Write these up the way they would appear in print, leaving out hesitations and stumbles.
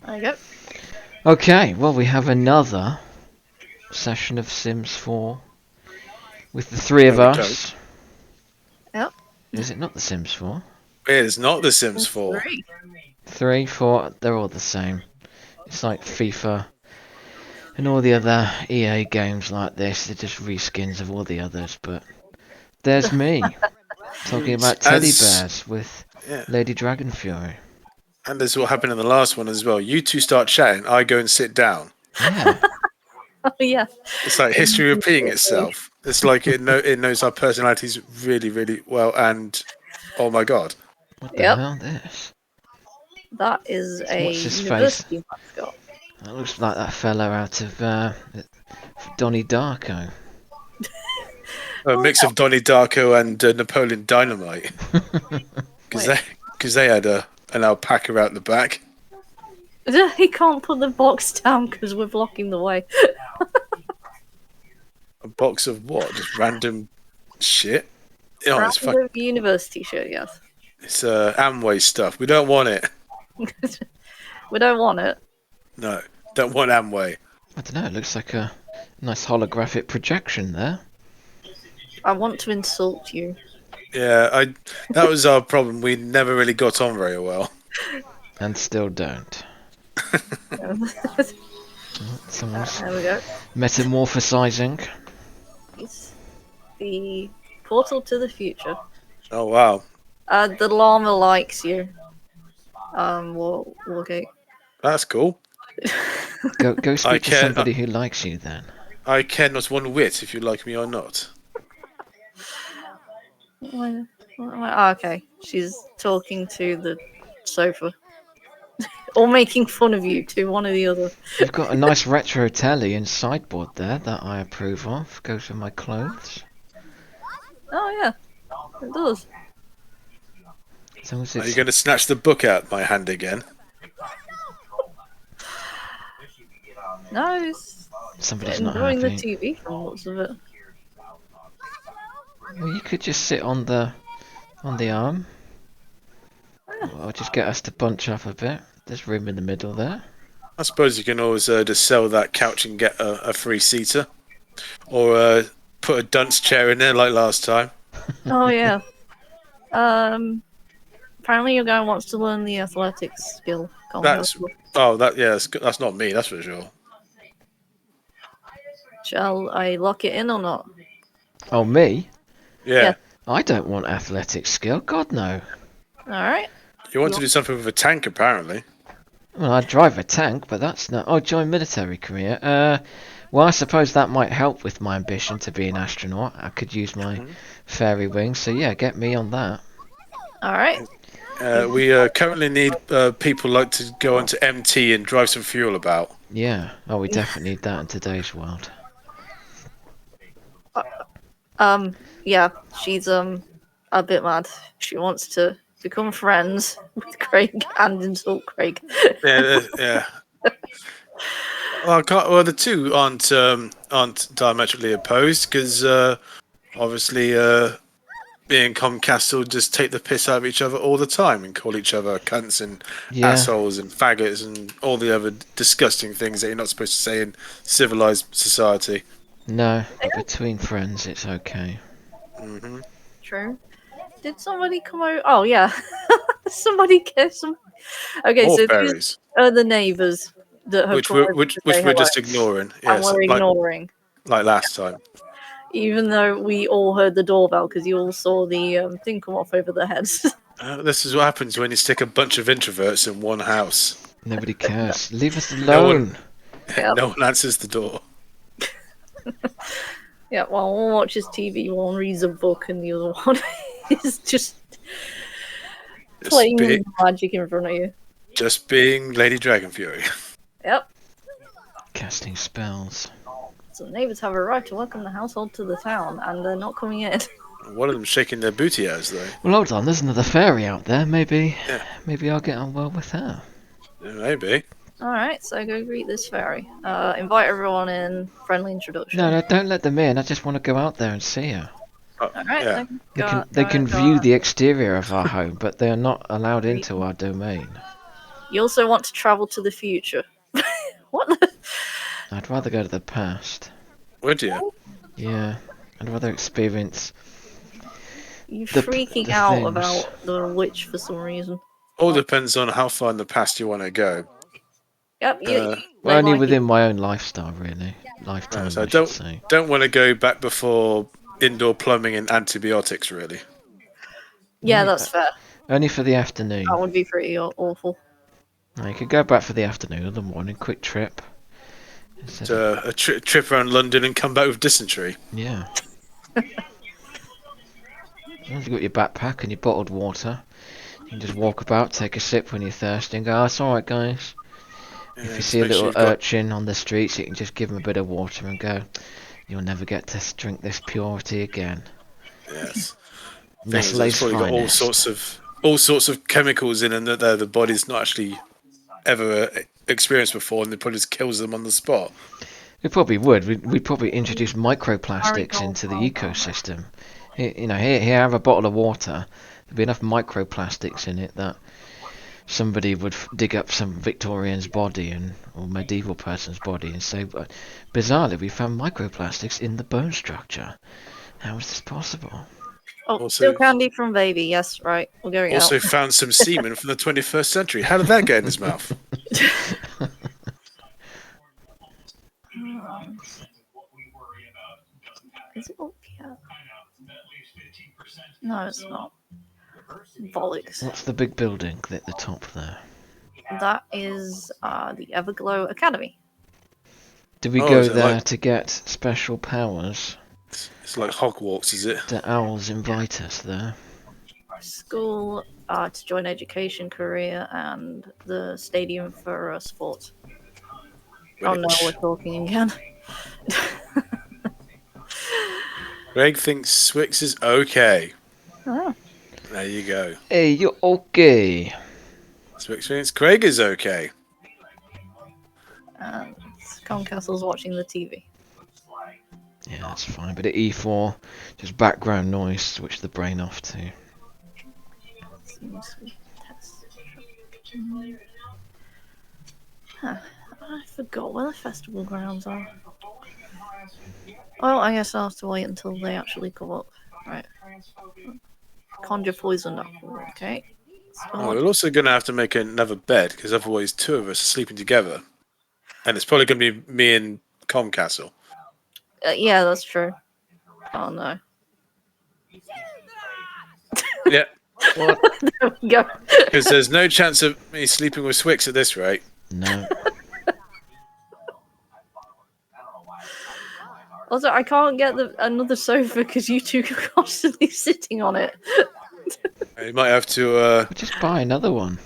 There you go. Okay, well we have another session of Sims 4 with the three of No, we don't. us. Yep. Is it not the Sims 4? It is not The Sims That's 4. 3. 3, 4, they're all the same. It's like FIFA and all the other EA games like this. They're just reskins of all the others, but there's me talking about teddy bears with Yeah, Lady Dragon Fury. and this is what happened in the last one as well. You two start chatting, I go and sit down. Yeah, Oh, yeah. It's like history repeating itself. It's like it knows our personalities really, really well, and oh my god. what the Yep. hell this? That is a What's his face? university mascot. That looks like that fellow out of Donnie Darko. A mix of Donnie Darko and Napoleon Dynamite. Because they had an alpaca out the back. He can't put the box down because we're blocking the way. A box of what? Just random shit? Oh, it's Ramble university shirt, yes. It's Amway stuff. We don't want it. We don't want it. No, don't want Amway. I don't know, it looks like a nice holographic projection there. I want to insult you. Yeah, that was our problem. We never really got on very well. And still don't. Someone's There we go. metamorphosizing. It's the portal to the future. Oh wow, The llama likes you. Wargate. that's cool. Go speak I to care- somebody who likes you then. I care not one whit if you like me or not. Oh, okay. She's talking to the sofa. Or making fun of you, to one or the other. You've got a nice retro telly and sideboard there that I approve of. Goes with my clothes. Oh, yeah. It does. So is Are you it? going to snatch the book out my hand again? No, it's Somebody's not enjoying the happy. TV from lots of it. Well, you could just sit on the arm. Or just get us to bunch up a bit. There's room in the middle there. I suppose you can always just sell that couch and get a free seater, or put a dunce chair in there like last time. Oh, yeah. Apparently your guy wants to learn the athletics skill. That's not me. That's for sure. Shall I lock it in or not? Oh, me? Yeah. Yeah. I don't want athletic skill. God, no. Alright. You want to do something with a tank, apparently. Well, I drive a tank, but that's not... Oh, join military career. Well, I suppose that might help with my ambition to be an astronaut. I could use my fairy wings, so yeah, get me on that. Alright. We currently need people like to go onto MT and drive some fuel about. Yeah. Oh, we definitely need that in today's world. Yeah, she's a bit mad. She wants to become friends with Craig and insult Craig. Yeah. Well, the two aren't diametrically opposed because obviously me and Comcast will just take the piss out of each other all the time and call each other cunts and assholes and faggots and all the other disgusting things that you're not supposed to say in civilized society. No, but between friends, it's okay. Mm-hmm. True. Did somebody come out? Oh, yeah. Somebody get some. Okay, More so fairies, these are the neighbours that have which come we're over which to which say we're hello, just ignoring. and Yes, we're ignoring. like last time. Even though we all heard the doorbell because you all saw the thing come off over their heads. This is what happens when you stick a bunch of introverts in one house. Nobody cares. Leave us No one- alone. Yep. No one answers the door. Yeah, well, one watches TV, one reads a book, and the other one is just playing Just, magic in front of you. just being Lady Dragon Fury. Yep. Casting spells. So neighbours have a right to welcome the household to the town, and they're not coming in. One of them shaking their booty ass though. Well, hold on. There's another fairy out there. Maybe Yeah. I'll get on well with her. Yeah, maybe. Alright, so go greet this fairy. Invite everyone in, friendly introduction. No, don't let them in. I just want to go out there and see her. Alright, Yeah. They can view the exterior of our home, but they are not allowed into our domain. You also want to travel to the future. What? The... I'd rather go to the past. Would you? Yeah, I'd rather experience You're the freaking the out things. about the witch for some reason. All depends on how far in the past you want to go. Yep, Uh, Well, they only like within my own lifestyle, really. Lifetime, so I should say. don't want to go back before indoor plumbing and antibiotics, really. Yeah, that's fair. Only for the afternoon. That would be pretty awful. You could go back for the afternoon or the morning, quick trip. Instead of, A trip around London and come back with dysentery. yeah. As long as you've got your backpack and your bottled water, you can just walk about, take a sip when you're thirsty and go, oh, it's alright guys. Yeah, If you just see a make sure little you've got- urchin on the streets, you can just give him a bit of water and go, you'll never get to drink this purity again. Yes. Thing is, Nestle's it's probably got finest. all sorts of chemicals in them that the body's not actually ever experienced before, and it probably just kills them on the spot. We probably would. We'd probably introduce microplastics into the ecosystem. Here, have a bottle of water. There'd be enough microplastics in it that somebody would dig up some Victorian's body or medieval person's body and say, bizarrely, we found microplastics in the bone structure. How is this possible? Oh, Also- still candy from baby. Yes, right. We'll go Also out. found some semen from the 21st century. How did that get in his mouth? Is it up here? No, it's not. Bollocks. What's the big building at the top there? That is the Everglow Academy. Did we Oh, go is it there like- to get special powers? It's like Hogwarts, is it? Do owls invite us there? School to join education, career, and the stadium for sports. Oh no, we're talking again. Greg thinks Swix is okay. Oh. There you go. Hey, you're okay. Swix thinks Craig is okay. And Concastle's watching the TV. Yeah, that's fine. But at E4, just background noise, switch the brain off to. Huh. I forgot where the festival grounds are. Oh, I guess I'll have to wait until they actually come up. Right. Conjure poison apple. Okay. Oh, we're also going to have to make another bed because otherwise two of us are sleeping together. And it's probably going to be me and Comcastle. Yeah, that's true. Oh no. Yeah, There we go. because there's no chance of me sleeping with Swix at this rate. No. Also, I can't get another sofa because you two are constantly sitting on it. You might have to Just buy another one.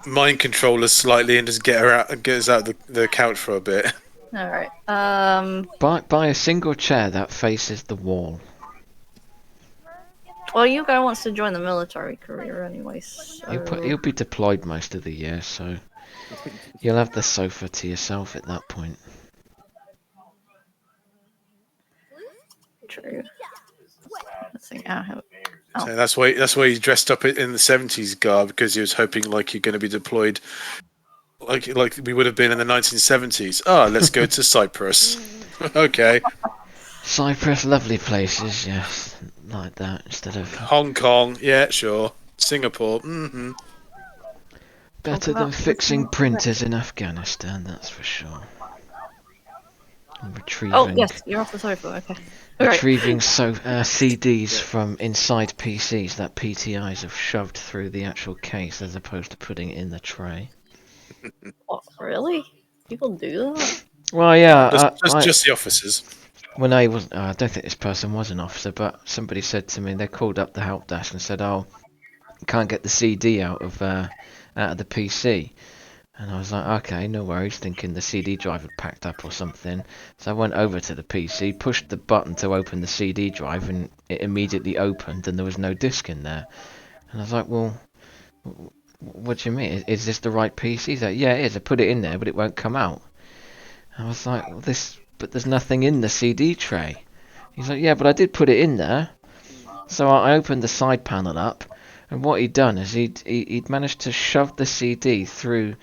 mind control us slightly and just get her out and get us out the couch for a bit. All right. Buy a single chair that faces the wall. Well, you guy wants to join the military career anyway. So... He'll be deployed most of the year, so you'll have the sofa to yourself at that point. True. Let's see. Oh. So that's why he dressed up in the 70s garb, because he was hoping like you're going to be deployed like we would have been in the 1970s. Let's go to Cyprus. Okay. Cyprus, lovely places, yes, like that instead of Hong Kong, yeah, sure. Singapore, mm-hmm. better than fixing printers in Afghanistan, that's for sure. And retrieving. Oh yes, you're off the sofa. Okay. Right. Retrieving CDs from inside PCs that PTIs have shoved through the actual case as opposed to putting it in the tray. What, really? People do that? Well, yeah. Just the officers. When I was, I don't think this person was an officer, but somebody said to me, they called up the help desk and said, "Oh, can't get the CD out of the PC." And I was like, okay, no worries, thinking the CD drive had packed up or something. So I went over to the PC, pushed the button to open the CD drive, and it immediately opened, and there was no disc in there. And I was like, well, what do you mean? Is this the right PC? He's like, yeah, it is. I put it in there, but it won't come out. I was like, well, but there's nothing in the CD tray. He's like, yeah, but I did put it in there. So I opened the side panel up, And what he'd done is he'd managed to shove the CD through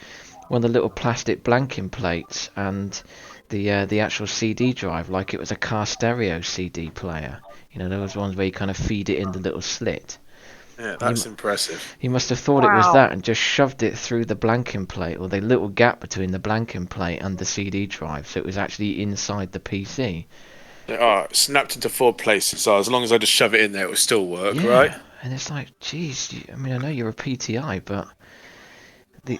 one of the little plastic blanking plates and the actual CD drive, like it was a car stereo CD player. You know, those ones where you kind of feed it in the little slit. Yeah, He, that's impressive. he must have thought it was Wow. that and just shoved it through the blanking plate, or the little gap between the blanking plate and the CD drive, so it was actually inside the PC. Oh, it snapped into 4 places, so as long as I just shove it in there, it will still work, right? Yeah, and it's like, geez, I mean, I know you're a PTI, but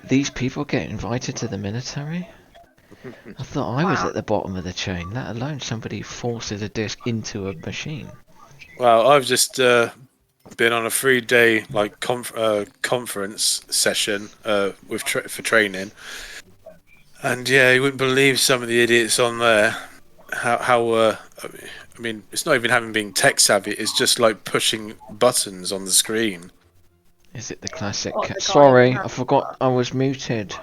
these people get invited to the military? I thought I was Wow. at the bottom of the chain, let alone somebody forces a disc into a machine. Well, I've just been on a 3-day like conference session for training, and yeah, you wouldn't believe some of the idiots on there. How I mean, it's not even having being tech savvy. It's just like pushing buttons on the screen. Is it the classic? What, they can't even Sorry, I have forgot I was muted.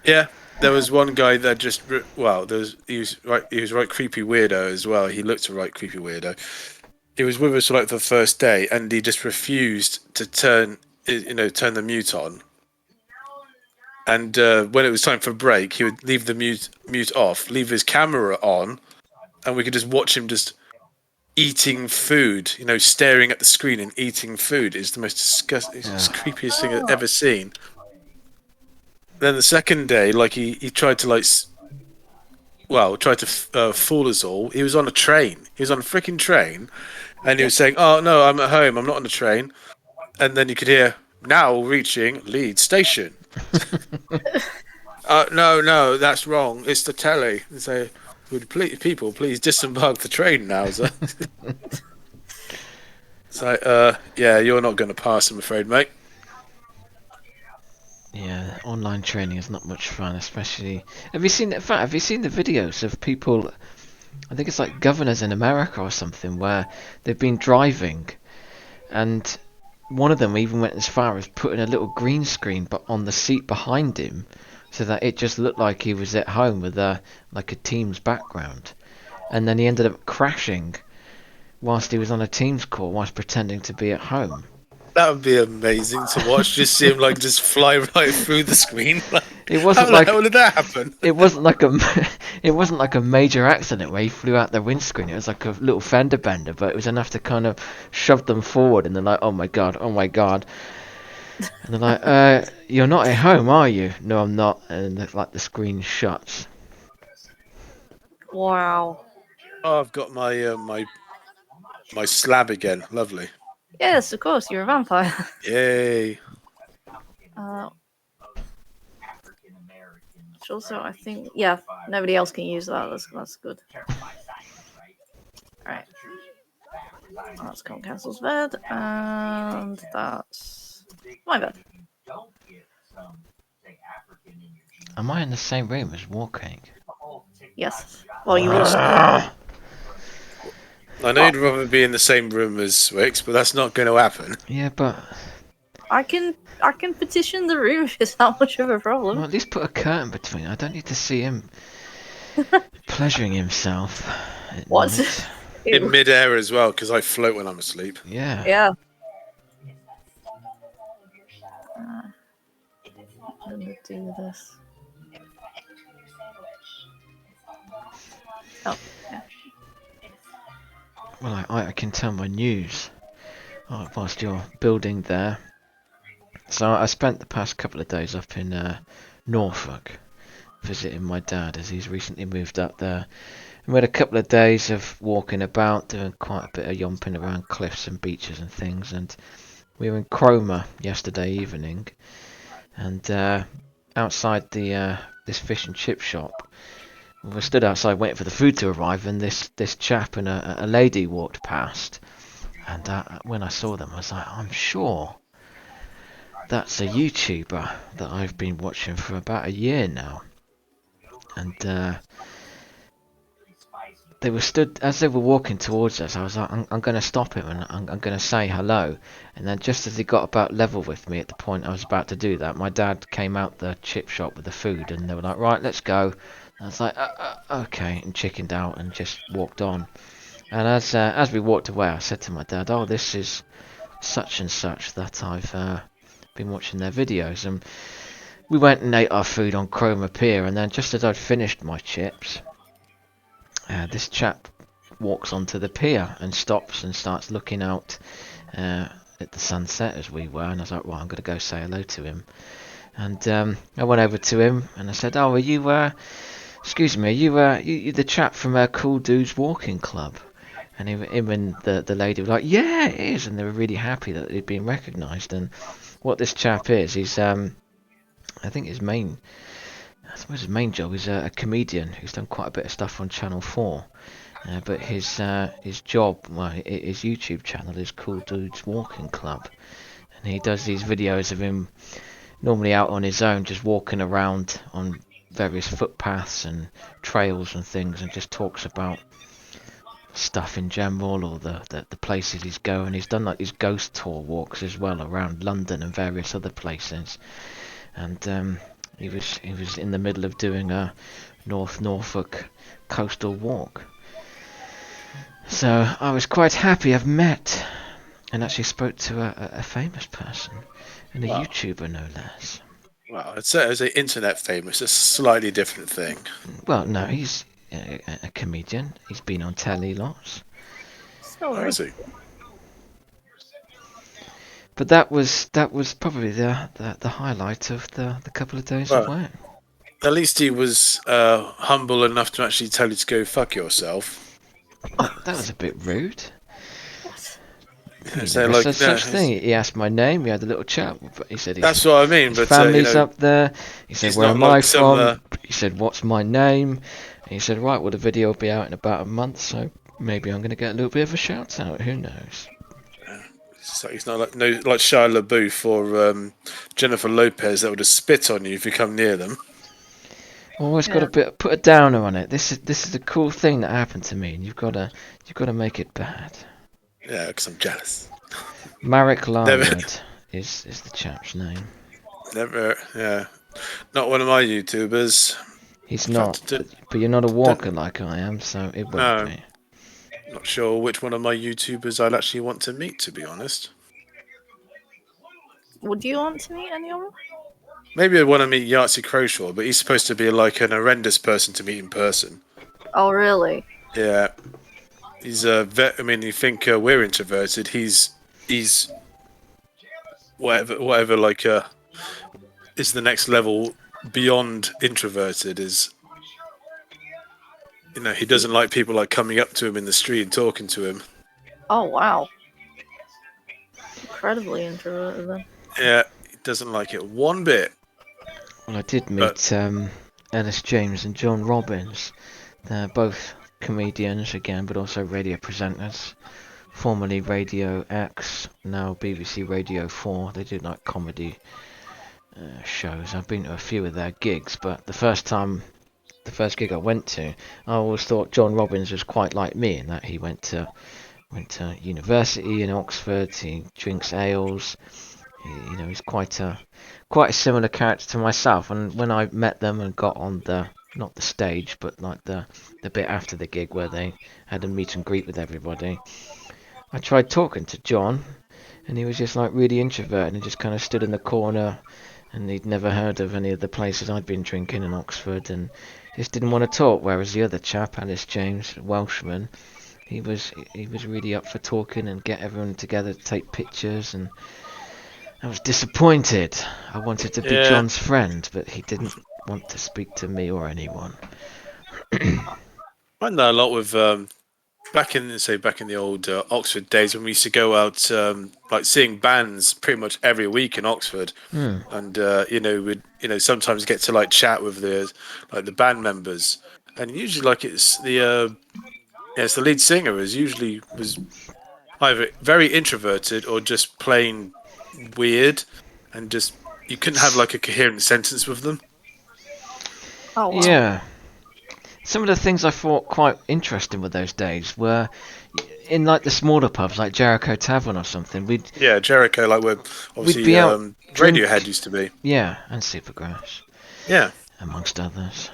Yeah, there was one guy that just well, he was right creepy weirdo as well. He looked a right creepy weirdo. He was with us for like the first day, and he just refused to turn the mute on. And when it was time for break, he would leave the mute off, leave his camera on, and we could just watch him just eating food. You know, staring at the screen and eating food is the most disgusting, it's the creepiest thing I've Oh, ever seen. Then the second day, like he tried to tried to fool us all. He was on a train. He was on a freaking train, and he was saying, "Oh no, I'm at home. I'm not on the train." And then you could hear, "Now reaching Leeds station." No, that's wrong. It's the telly. They say, "Would people please disembark the train now?" So, yeah, you're not going to pass, I'm afraid, mate. Yeah, online training is not much fun, especially. Have you seen? In fact, have you seen the videos of people? I think it's like governors in America or something, where they've been driving, and one of them even went as far as putting a little green screen but on the seat behind him, so that it just looked like he was at home with a Teams background, and then he ended up crashing whilst he was on a Teams call whilst pretending to be at home. That would be amazing to watch. Just see him like just fly right through the screen. Like, It how wasn't the hell did that happen? it wasn't like a it wasn't like a major accident where he flew out the windscreen. It was like a little fender bender, but it was enough to kind of shove them forward, and they're like, oh my god, and they're like, you're not at home, are you? No, I'm not. And like the screen shuts. wow. Oh, I've got my slab again. Lovely. Yes, of course, you're a vampire. Yay. Uh, which also, I think, yeah, nobody else can use that. That's good. Alright. That's Con Castle's bed, and that's my bed. Am I in the same room as Walking? Yes. Well, you will. I know you'd rather be in the same room as Swix, but that's not going to happen. Yeah, but I can petition the room if it's that much of a problem. well, at least put a curtain between. I don't need to see him pleasuring himself at What? night. In midair as well, because I float when I'm asleep. Yeah. Yeah. I'm gonna do this. Oh, yeah. Well, I can tell my news whilst you're building there. So I spent the past couple of days up in Norfolk visiting my dad as he's recently moved up there. And we had a couple of days of walking about, doing quite a bit of yomping around cliffs and beaches and things. And we were in Cromer yesterday evening, and outside this fish and chip shop, we stood outside waiting for the food to arrive, and this chap and a lady walked past. And when I saw them, I was like, I'm sure that's a YouTuber that I've been watching for about a year now. And they were stood as they were walking towards us. I was like, I'm going to stop him and I'm going to say hello. And then just as he got about level with me at the point I was about to do that, my dad came out the chip shop with the food, and they were like, right, let's go. And I was like, okay, and chickened out and just walked on. And as we walked away, I said to my dad, oh, this is such and such that I've been watching their videos, and we went and ate our food on Chroma Pier, and then just as I'd finished my chips, this chap walks onto the pier and stops and starts looking out at the sunset as we were, and I was like, well, I'm going to go say hello to him. And I went over to him and I said, oh, are you, excuse me, are you the chap from Cool Dudes Walking Club? And him and the lady were like, yeah, it is, and they were really happy that he'd been recognised. And what this chap is, he's, I think his main job is a comedian who's done quite a bit of stuff on Channel 4. But his job, well, his YouTube channel is Cool Dudes Walking Club, and he does these videos of him normally out on his own, just walking around on various footpaths and trails and things, and just talks about stuff in general, or the places he's going. He's done like these ghost tour walks as well around London and various other places, and he was in the middle of doing a North Norfolk coastal walk. So I was quite happy I've met and actually spoke to a famous person, and a YouTuber no less. Well, I'd say as an internet famous, a slightly different thing. Well, no, he's a comedian. He's been on telly lots. So I see. But that was probably the highlight of the couple of days of work. At least he was humble enough to actually tell you to go fuck yourself. That was a bit rude. What? So, like, such thing. He asked my name. We had a little chat. He said, "That's what I mean." His but family's up there. He said, "Where am I from?" He said, "What's my name?" And he said, "Right, well, the video will be out in about a month, so maybe I'm going to get a little bit of a shout out. Who knows?" So he's not like Shia LaBeouf or Jennifer Lopez that would just spit on you if you come near them. Always got to put a downer on it. This is a cool thing that happened to me, and you've got to make it bad. Yeah, because I'm jealous. Marek Larwood is the chap's name. Never, yeah, not one of my YouTubers. He's not, but you're not a walker like I am, so it won't be. Not sure which one of my YouTubers I'd actually want to meet, to be honest. Would you want to meet anyone? Maybe I want to meet Yahtzee Croshaw, but he's supposed to be like an horrendous person to meet in person. Oh, really? Yeah. He's I mean, you think we're introverted. He's whatever like is the next level beyond introverted. Is, you know, he doesn't like people like coming up to him in the street and talking to him. Oh, wow. Incredibly introverted then. Yeah, he doesn't like it one bit. Well, I did meet Ellis James and John Robbins. They're both comedians again, but also radio presenters. Formerly Radio X, now BBC Radio 4. They do like comedy shows. I've been to a few of their gigs, but the first gig I went to, I always thought John Robbins was quite like me in that he went to university in Oxford. He drinks ales. He's quite a similar character to myself. And when I met them and got on not the stage, but like the bit after the gig where they had a meet and greet with everybody, I tried talking to John, and he was just like really introverted and just kind of stood in the corner, and he'd never heard of any of the places I'd been drinking in Oxford, and just didn't want to talk. Whereas the other chap, Alice James, Welshman, he was really up for talking and get everyone together to take pictures, and I was disappointed. I wanted to be John's friend, but he didn't want to speak to me or anyone. I find that a lot with back in the old Oxford days when we used to go out like seeing bands pretty much every week in Oxford, and we'd sometimes get to like chat with the band members, and usually like it's the lead singer was either very introverted or just plain weird, and just you couldn't have like a coherent sentence with them. Oh, wow. Yeah. Some of the things I thought quite interesting with those days were in like the smaller pubs, like Jericho Tavern or something. Jericho, like where obviously Radiohead used to be. Yeah, and Supergrass. Yeah, amongst others.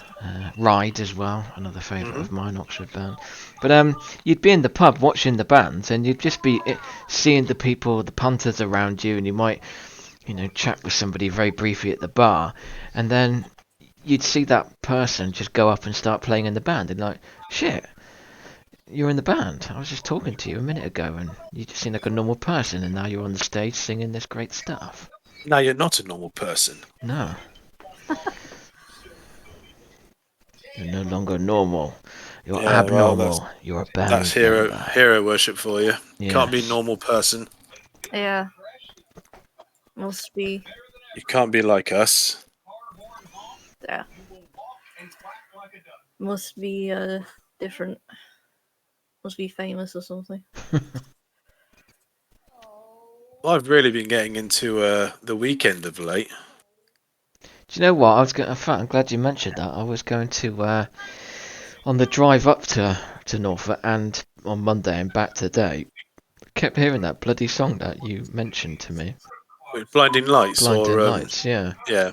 Ride as well, another favourite of mine, Oxford band. But you'd be in the pub watching the bands, and you'd just be seeing the people, the punters around you, and you might, chat with somebody very briefly at the bar, and then you'd see that person just go up and start playing in the band, and like, shit, you're in the band. I was just talking to you a minute ago, and you just seem like a normal person, and now you're on the stage singing this great stuff. Now you're not a normal person. No. You're no longer normal. You're abnormal. Well, you're a band that's member. hero worship for you. Yes. Can't be a normal person. Yeah. Must be. You can't be like us. Yeah. Must be different. Must be famous or something. Well, I've really been getting into the weekend of late. Do you know what? I'm glad you mentioned that. I was going to on the drive up to Norfolk and on Monday and back today. Kept hearing that bloody song that you mentioned to me. With Blinding Lights. Blinding Lights, yeah. Yeah.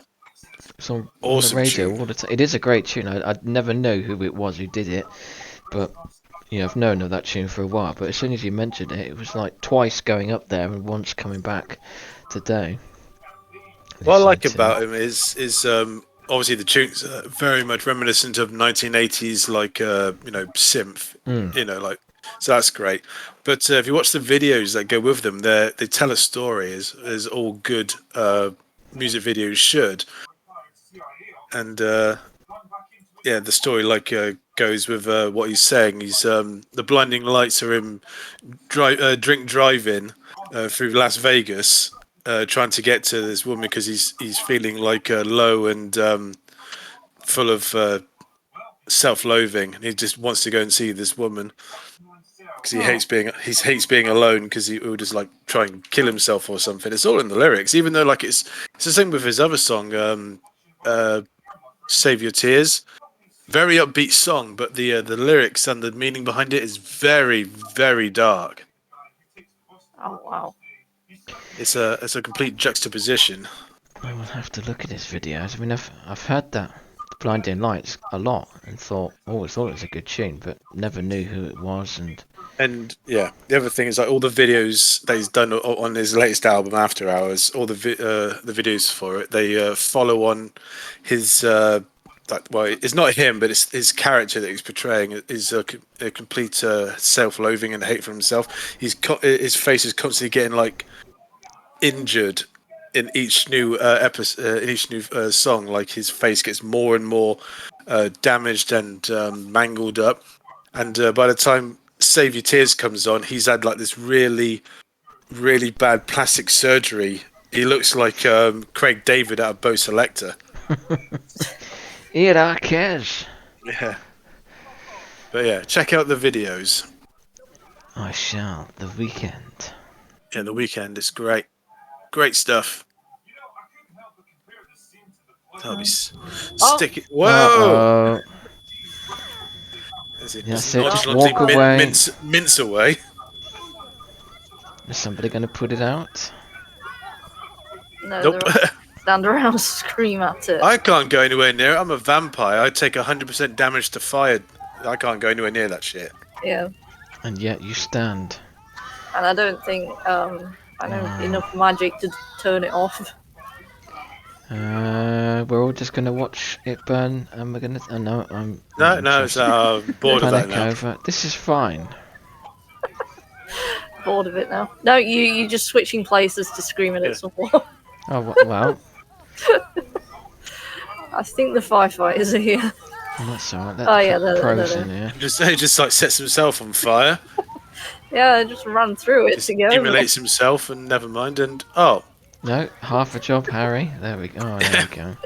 It's on Awesome the radio tune. all the time. It is a great tune. I never know who it was who did it, but I've known of that tune for a while. But as soon as you mentioned it, it was like twice going up there and once coming back today. What I like about him is obviously the tunes are very much reminiscent of 1980s, like synth. So that's great. But if you watch the videos that go with them, they tell a story, as all good music videos should. And the story goes with what he's saying. He's the blinding lights are him drink driving through Las Vegas. Trying to get to this woman because he's feeling like low and full of self-loathing, and he just wants to go and see this woman because he hates being alone because he would just like try and kill himself or something. It's all in the lyrics, even though like it's the same with his other song, "Save Your Tears." Very upbeat song, but the lyrics and the meaning behind it is very, very dark. Oh wow. It's a complete juxtaposition. I will have to look at his videos. I mean, I've heard that Blinding Lights a lot and always thought it was a good tune, but never knew who it was. And yeah, the other thing is like all the videos that he's done on his latest album, After Hours, all the videos for it, they follow on his it's not him, but it's his character that he's portraying is a complete self-loathing and hate for himself. His face is constantly getting like injured in each new episode, in each new song. Like his face gets more and more damaged and mangled up, and by the time Save Your Tears comes on, he's had like this really, really bad plastic surgery. He looks like Craig David out of Bo Selector. Irakez. Yeah. But yeah, check out the videos. I shall. The Weekend. Yeah, The Weekend is great. Great stuff. That'll be sticky. Whoa! Yes, just walk away. Mince away. Is somebody going to put it out? No, Nope. Stand around and scream at it. I can't go anywhere near it. I'm a vampire. I take 100% damage to fire. I can't go anywhere near that shit. Yeah. And yet you stand. And I don't think I know enough magic to turn it off. We're all just gonna watch it burn, and we're gonna. No, I'm. No, it's bored of that now. Over. This is fine. Bored of it now. No, you're just switching places to scream at it some more. Oh well. I think the firefighters are here. Oh, that's alright. They're here. He just like sets himself on fire. Yeah, just run through it together. Immolates himself and never mind. And oh. No, half a job, Harry. There we go. Oh, there we go.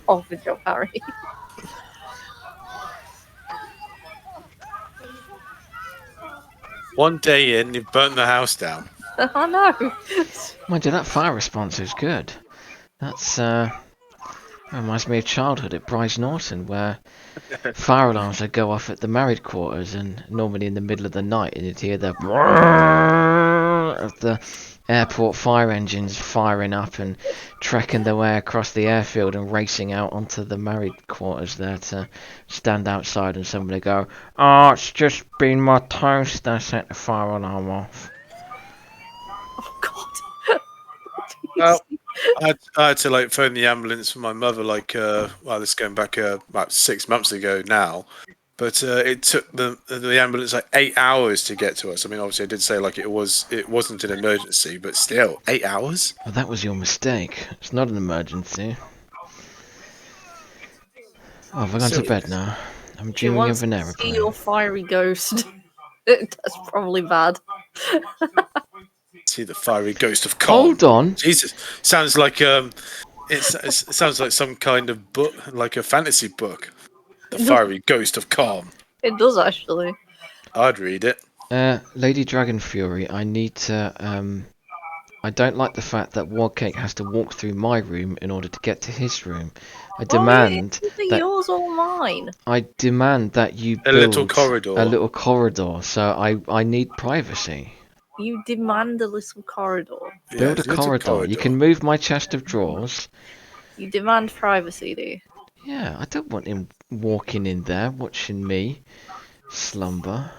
Off the job, Harry. One day in, you've burnt the house down. I know. Mind you, that fire response is good. That's reminds me of childhood at Bryce Norton, where fire alarms would go off at the married quarters, and normally in the middle of the night, and you'd hear the of the airport fire engines firing up and trekking their way across the airfield and racing out onto the married quarters there to stand outside and somebody go, "Oh, it's just been my toast that set the fire alarm off." Oh God. Well, I had to like phone the ambulance for my mother. Like, well, this is going back about 6 months ago now. But it took the ambulance like 8 hours to get to us. I mean, obviously, I did say like it wasn't an emergency, but still, 8 hours. Well, that was your mistake. It's not an emergency. Oh, have I gone to Still, bed now? I'm She dreaming wants of an to see aeroplane. your fiery ghost. That's probably bad. see the fiery ghost of Khan. Hold on. Jesus, sounds like it sounds like some kind of book, like a fantasy book. The fiery ghost of Khan. It does actually. I'd read it. Lady Dragon Fury, I need to, I don't like the fact that Warcake has to walk through my room in order to get to his room. I demand Is it that yours or mine? you A little build corridor. a little corridor, so I need privacy. You demand a little corridor. Build a little corridor. You can move my chest of drawers. You demand privacy, do you? Yeah, I don't want him walking in there watching me slumber.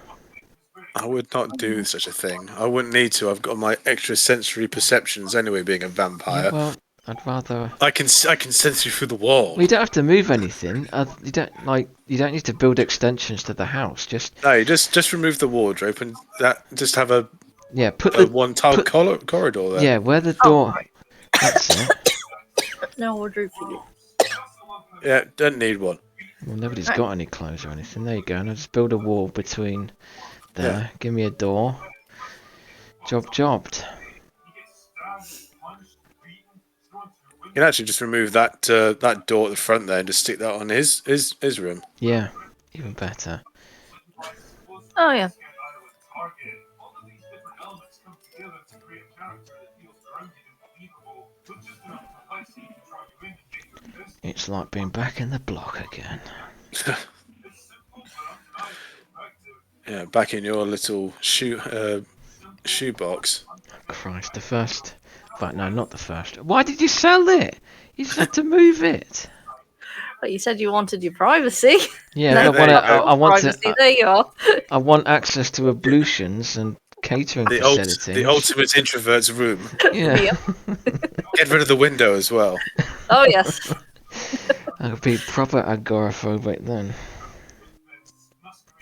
I would not do such a thing. I wouldn't need to. I've got my extra sensory perceptions anyway. Being a vampire, Yeah, well, I'd rather. I can sense you through the wall. Well, you don't have to move anything. You don't need to build extensions to the house. Just No, you just remove the wardrobe and just have a put a the one tile put- corridor there. yeah, where the door. That's it. No wardrobe for you. Yeah, don't need one. Well, nobody's got any clothes or anything. There you go. And I just build a wall between there. Yeah. Give me a door. Jobbed. You can actually just remove that that door at the front there and just stick that on his room. Yeah, even better. Oh yeah. It's like being back in the block again. Yeah, back in your little shoe box. Christ, the first. But no, not the first. Why did you sell it? You just had to move it. But you said you wanted your privacy. Yeah, No, but I want privacy. to. There you are. I want access to ablutions and catering facilities. The ultimate introvert's room. Yeah. Get rid of the window as well. Oh yes. I could be proper agoraphobic then.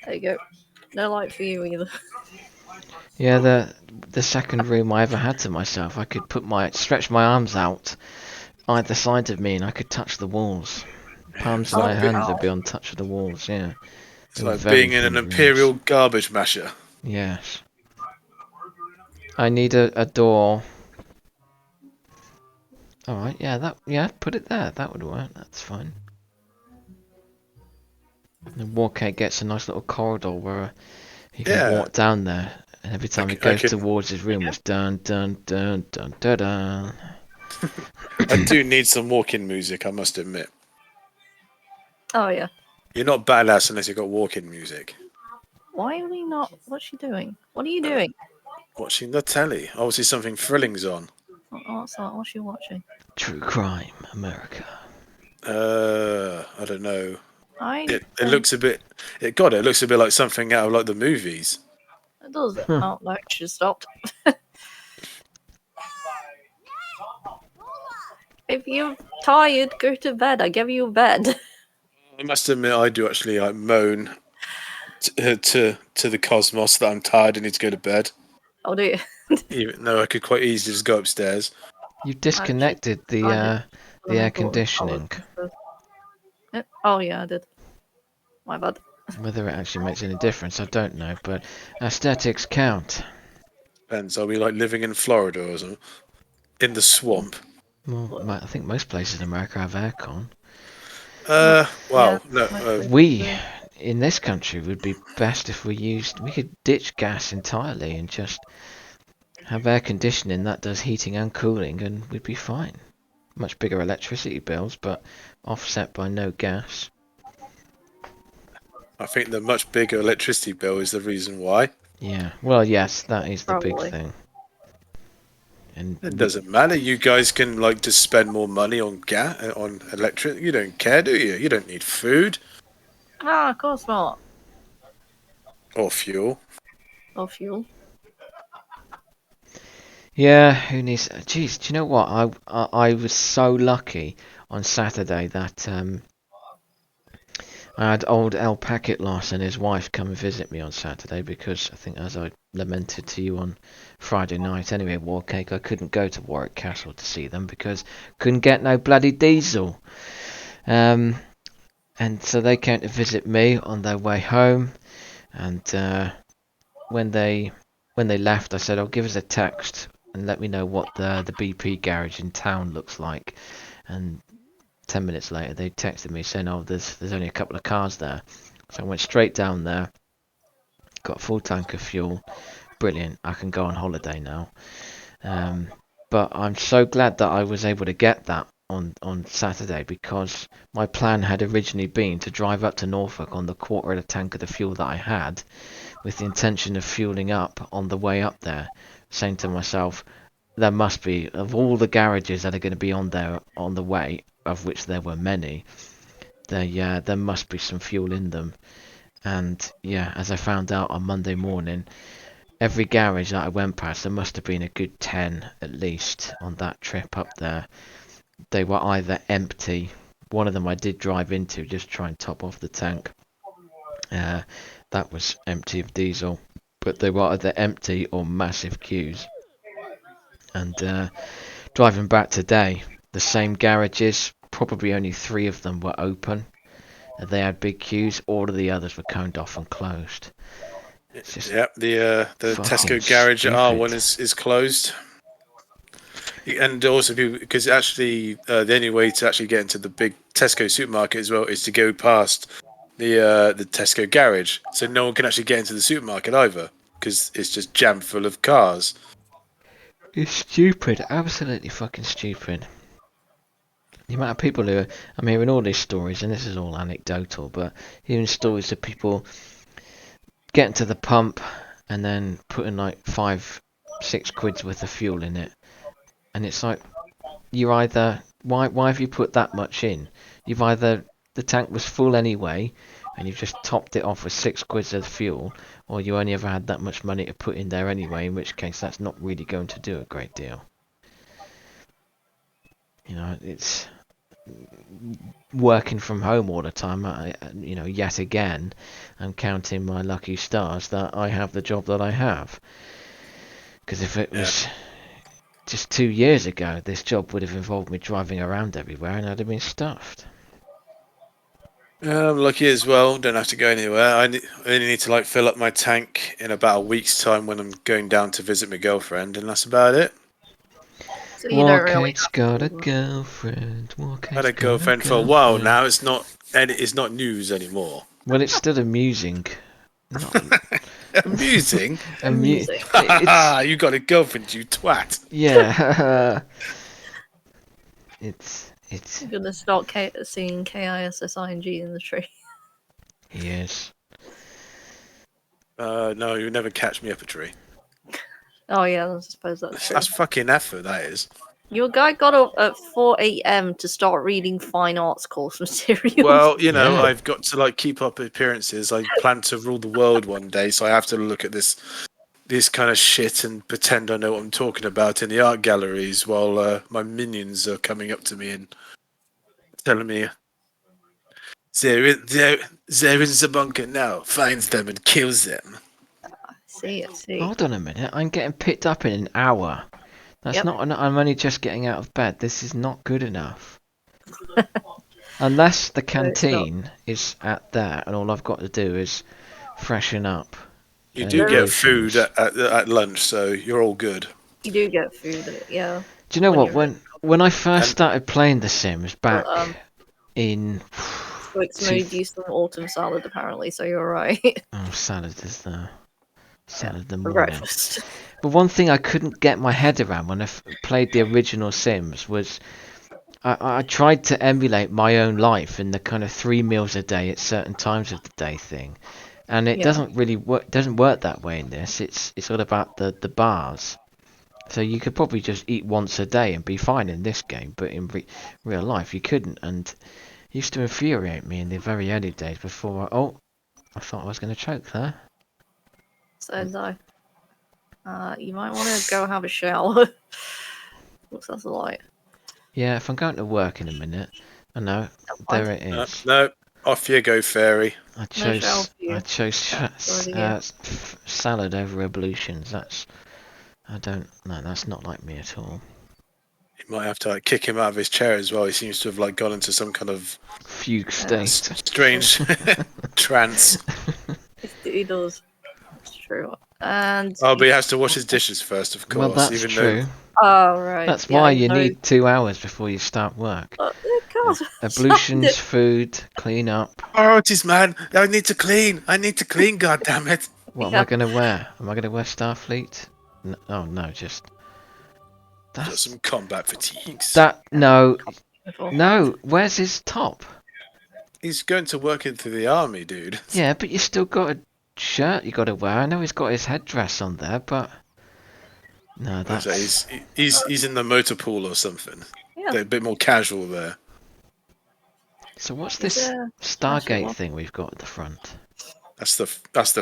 There you go. No light for you either. Yeah, the second room I ever had to myself, I could stretch my arms out either side of me and I could touch the walls. Palms of my hands would be on touch of the walls, yeah. It's like being in an imperial garbage masher. Yes. I need a door. Alright, put it there. That would work. That's fine. And Warcake gets a nice little corridor where he can walk down there. And every time he goes towards his room, it's dun dun dun dun dun dun. I do need some walk-in music, I must admit. Oh yeah. You're not badass unless you've got walk-in music. Why are we not? What's she doing? What are you doing? Watching the telly. Obviously something thrilling's on. What's that? What's she watching? True Crime America. I don't know. It don't- looks a bit. It looks a bit like something out of like the movies. It does. Oh no, she stopped. If you're tired, go to bed. I gave you a bed. I must admit, I do actually like moan to the cosmos that I'm tired and need to go to bed. Oh dear. Even though I could quite easily just go upstairs. You disconnected the air conditioning. Oh yeah, I did. My bad. Whether it actually makes any difference, I don't know, but aesthetics count. Depends. Are we like living in Florida or something? In the swamp? Well, I think most places in America have aircon. No. We, in this country, would be best if we could ditch gas entirely and just have air conditioning that does heating and cooling, and we'd be fine. Much bigger electricity bills, but offset by no gas. I think the much bigger electricity bill is the reason why. Yeah, well, yes, that is the Probably. big thing. And It doesn't matter. You guys can like just spend more money on gas, on electric. You don't care, do you? You don't need food Ah, of course not. or fuel. Or fuel. yeah, who needs? Jeez, do you know what? I was so lucky on Saturday that I had old Al Packetloss and his wife come and visit me on Saturday because I think, as I lamented to you on Friday night, anyway, Warcake, I couldn't go to Warwick Castle to see them because couldn't get no bloody diesel. And so they came to visit me on their way home, and when they left, I said, "Oh, give us a text and let me know what the BP garage in town looks like." And 10 minutes later, they texted me saying, "Oh, there's only a couple of cars there." So I went straight down there, got a full tank of fuel. Brilliant, I can go on holiday now. But I'm so glad that I was able to get that on Saturday, because my plan had originally been to drive up to Norfolk on the quarter of the tank of the fuel that I had, with the intention of fueling up on the way up there, saying to myself, there must be, of all the garages that are going to be on there on the way, of which there were many, there must be some fuel in them. And yeah, as I found out on Monday morning, every garage that I went past, there must have been a good 10 at least on that trip up there. They were either empty. One of them I did drive into just try and top off the tank. That was empty of diesel, but they were either empty or massive queues. And driving back today, the same garages, probably only 3 of them were open. They had big queues. All of the others were coned off and closed. It's just the fucking Tesco garage at R1 stupid. is closed. And also, because actually, the only way to actually get into the big Tesco supermarket as well is to go past the Tesco garage. So no one can actually get into the supermarket either, because it's just jammed full of cars. It's stupid, absolutely fucking stupid. The amount of people who I'm hearing all these stories, and this is all anecdotal, but hearing stories of people getting to the pump and then putting like 5-6 quid's worth of fuel in it, and it's like, you either, why have you put that much in? You've either, the tank was full anyway, and you've just topped it off with 6 quid of fuel, or you only ever had that much money to put in there anyway, in which case that's not really going to do a great deal. You know, it's working from home all the time. Yet again, I'm counting my lucky stars that I have the job that I have. Because if it was just 2 years ago, this job would have involved me driving around everywhere, and I'd have been stuffed. I'm lucky as well. Don't have to go anywhere. I only need to like fill up my tank in about a week's time when I'm going down to visit my girlfriend, and that's about it. So you don't really Warcake's got a girlfriend. Warcake's Had a got girlfriend for a while now. It's not news anymore. Well, it's still amusing. Not Amusing. amusing. It's You got a girlfriend, you twat. yeah. it's You're gonna start seeing KISSING in the tree. he is. No, you never catch me up a tree. Oh yeah, I suppose that's true. That's fucking effort, that is. Your guy got up at 4 a.m. to start reading fine arts course materials. Well, Yeah. I've got to like keep up appearances. I plan to rule the world one day, so I have to look at this kind of shit and pretend I know what I'm talking about in the art galleries while my minions are coming up to me and telling me they're in the bunker now, finds them and kills them. I see. Hold on a minute. I'm getting picked up in an hour. That's Yep. not. I'm only just getting out of bed. This is not good enough. Unless the canteen is at there, and all I've got to do is freshen up. You do get food Potions. at lunch, so you're all good. You do get food, yeah. Do you know what? you're- When I first And- started playing The Sims back in Twix made you some autumn salad apparently, so you're right. salad is the salad the For morning. breakfast. But one thing I couldn't get my head around when I played the original Sims was I tried to emulate my own life in the kind of 3 meals a day at certain times of the day thing, and it Yeah. doesn't really work. Doesn't work that way in this. It's all about the bars, So you could probably just eat once a day and be fine in this game, but in real life you couldn't, and it used to infuriate me in the very early days before. I thought I was going to choke there. So no. You might want to go have a shower. What's that like? Yeah, if I'm going to work in a minute, I know. There it is. No, off you go, fairy. I No shower chose. for you. I chose already here. salad over ablutions. That's. I don't. No, that's not like me at all. You might have to like kick him out of his chair as well. He seems to have like gone into some kind of Fugue state. strange trance. He does. It's true. And Oh, but he has to wash his dishes first, of course. Well, that's even true. oh right. That's yeah, why you no, need 2 hours before you start work. God. Ablutions, food, clean up. Priorities, man. I need to clean. God damn it. What am Yeah. I going to wear? Am I going to wear Starfleet? No, just. Got That's some combat fatigues. no. Before. No, where's his top? He's going to work into the army, dude. Yeah, but you still got a shirt you got to wear. I know he's got his headdress on there, but no, that's He's in the motor pool or something. Yeah. They're a bit more casual there. so. What's Is this there Stargate one? thing we've got at the front? That's the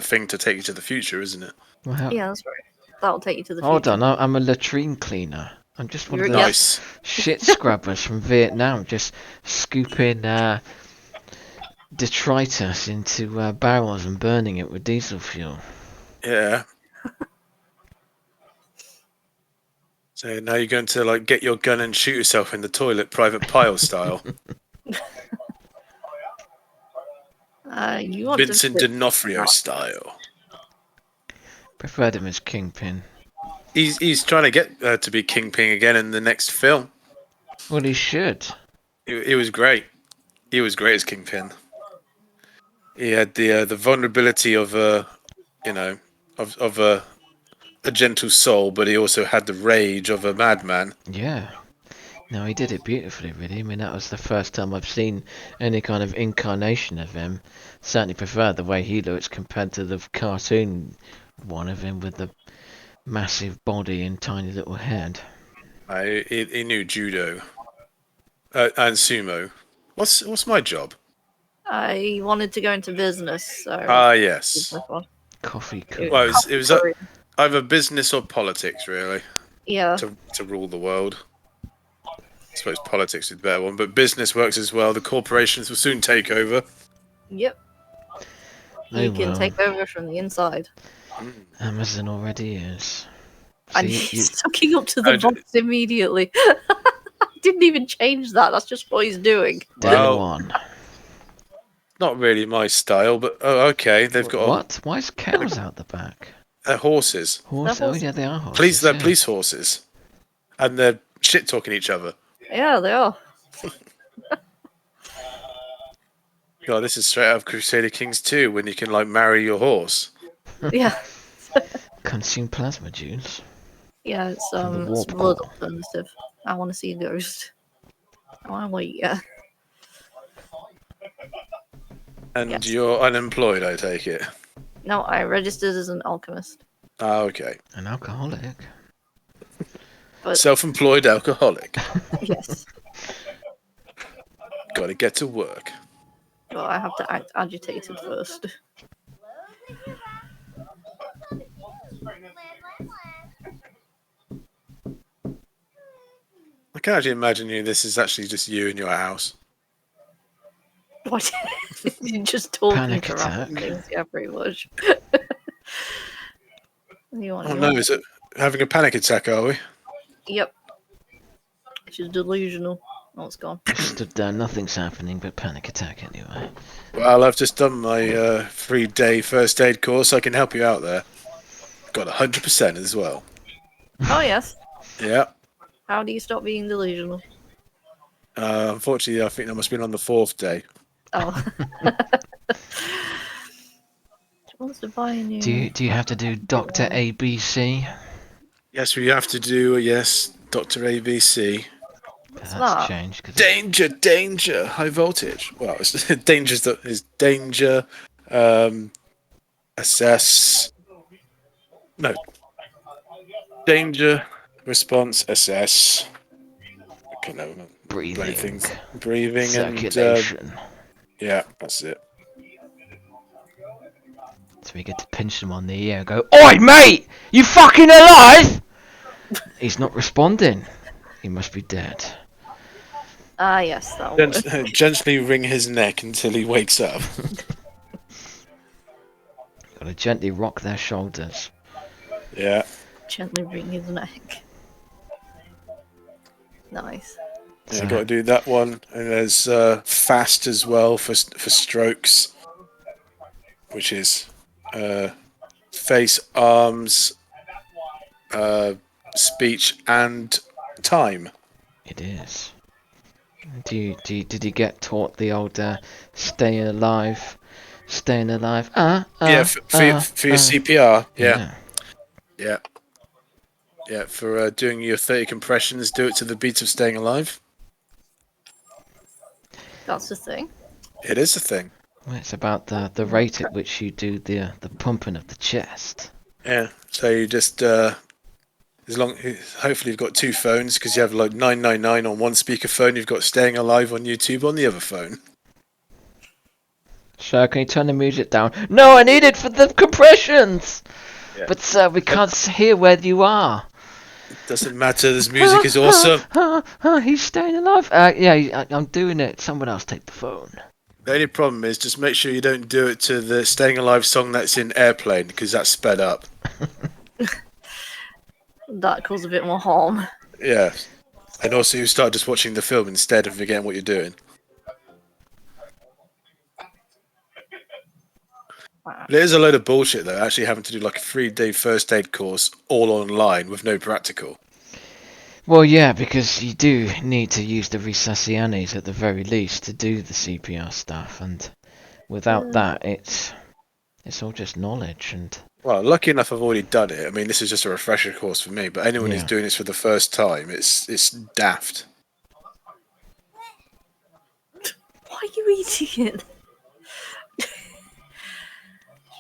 thing to take you to the future, isn't it? Well, how... Yeah, that's right. That'll take you to the Hold future. on, I'm a latrine cleaner. I'm just one of You're- those Nice. shit scrubbers from Vietnam, just scooping detritus into barrels and burning it with diesel fuel. Yeah. So now you're going to like get your gun and shoot yourself in the toilet, Private Pile style. You want Vincent to D'Onofrio style. Preferred him as Kingpin. He's trying to get to be Kingpin again in the next film. Well, he should. He was great. He was great as Kingpin. He had the vulnerability of a gentle soul, but he also had the rage of a madman. Yeah. No, he did it beautifully, really. I mean, that was the first time I've seen any kind of incarnation of him. Certainly prefer the way he looks compared to the cartoon one of him with the massive body and tiny little head. He knew judo and sumo. What's my job? I wanted to go into business, so. Yes. Business one. Coffee cup. Well, it was Sorry. either business or politics, really, Yeah. to rule the world. I suppose politics is the better one, but business works as well. The corporations will soon take over. Yep. They You can will. take over from the inside. Amazon already is. And See, he's sucking up to the Oh, box immediately. Didn't even change that. That's just what he's doing. day Well, one. Not really my style, but okay. They've got What? Why is cows out the back? horses. Horses? They're Oh, yeah, they are horses. They're yeah. police horses, and they're shit talking each other. Yeah, they are. God, this is straight out of Crusader Kings 2, when you can like marry your horse. Yeah. Consume plasma juice. Yeah, it's From the it's warp blood core. alternative. I want to see a ghost. Oh, wait, yeah. And Yes. you're unemployed, I take it. No, I registered as an alchemist. Ah, okay. An alcoholic. But Self-employed alcoholic. yes, Got to get to work. but I have to act agitated first. I can actually imagine this is actually just you in your house. What? You're just talking Panic to random attack. things, yeah, pretty much. You want, Oh no, is it having a panic attack, are we? Yep. She's delusional. Oh, it's gone. Stood there, nothing's happening but panic attack anyway. Well, I've just done my 3-day first aid course. I can help you out there. Got 100% as well. Oh, yes. Yeah. How do you stop being delusional? Unfortunately, I think that must have been on the 4th day. Oh. She wants to buy a new... Do you have to do Dr. ABC? Yes, we have to do, Dr. ABC. That's that? changed. 'Cause Danger, high voltage. Well, it's danger, assess... No. Danger, Response, assess. Okay, no, Breathing. bloody things. Breathing Circulation. and yeah, that's it. So we get to pinch them on the ear and go, "Oi, mate! You fucking alive?" He's not responding. He must be dead. Ah, yes, that one. Gently wring his neck until he wakes up. Gotta gently rock their shoulders. Yeah. Gently wring his neck. Nice. Yeah, got to do that one. And there's fast as well for strokes, which is face, arms, speech, and time. It is. Did you get taught the old staying alive? Yeah, for your CPR. Yeah. For doing your 30 compressions, do it to the beat of Staying Alive. That's the thing. It is a thing. Well, it's about the rate at which you do the pumping of the chest. Yeah. So you just hopefully you've got two phones because you have like 999 on one speakerphone. You've got Staying Alive on YouTube on the other phone. Sir, can you turn the music down? No, I need it for the compressions. Yeah. But sir, we can't hear where you are. It doesn't matter. This music is awesome. He's staying alive. Yeah, I'm doing it. Someone else take the phone. The only problem is just make sure you don't do it to the Staying Alive song that's in Airplane because that's sped up. That caused a bit more harm. Yeah. And also you start just watching the film instead of forgetting what you're doing. But it is a load of bullshit though, actually having to do like a 3-day first aid course all online with no practical. Well, yeah, because you do need to use the resuscianes at the very least to do the CPR stuff, and without that, it's all just knowledge. And well, lucky enough, I've already done it. I mean, this is just a refresher course for me, but anyone who's doing this for the first time, it's daft. Why are you eating it? She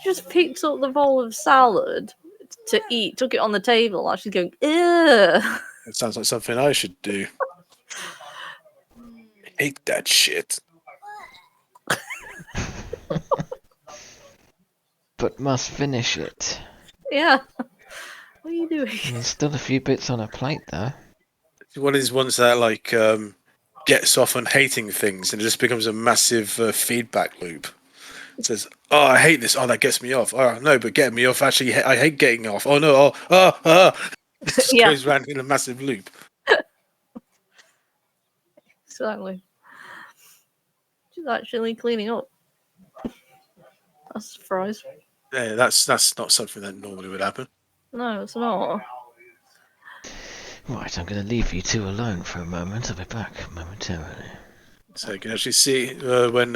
just picked up the bowl of salad to eat, took it on the table, and she's going, ew. It sounds like something I should do. I hate that shit. But must finish it. Yeah. What are you doing? There's still a few bits on her plate, though. It's one of these ones that, like, gets off on hating things, and it just becomes a massive feedback loop. It says, "Oh, I hate this. Oh, that gets me off. Oh, no, but getting me off, actually, I hate getting off. Oh, no. It just goes around in a massive loop." Exactly. She's actually cleaning up. That's a surprise. Yeah, that's not something that normally would happen. No, it's not. Right, I'm going to leave you two alone for a moment. I'll be back momentarily. So you can actually see when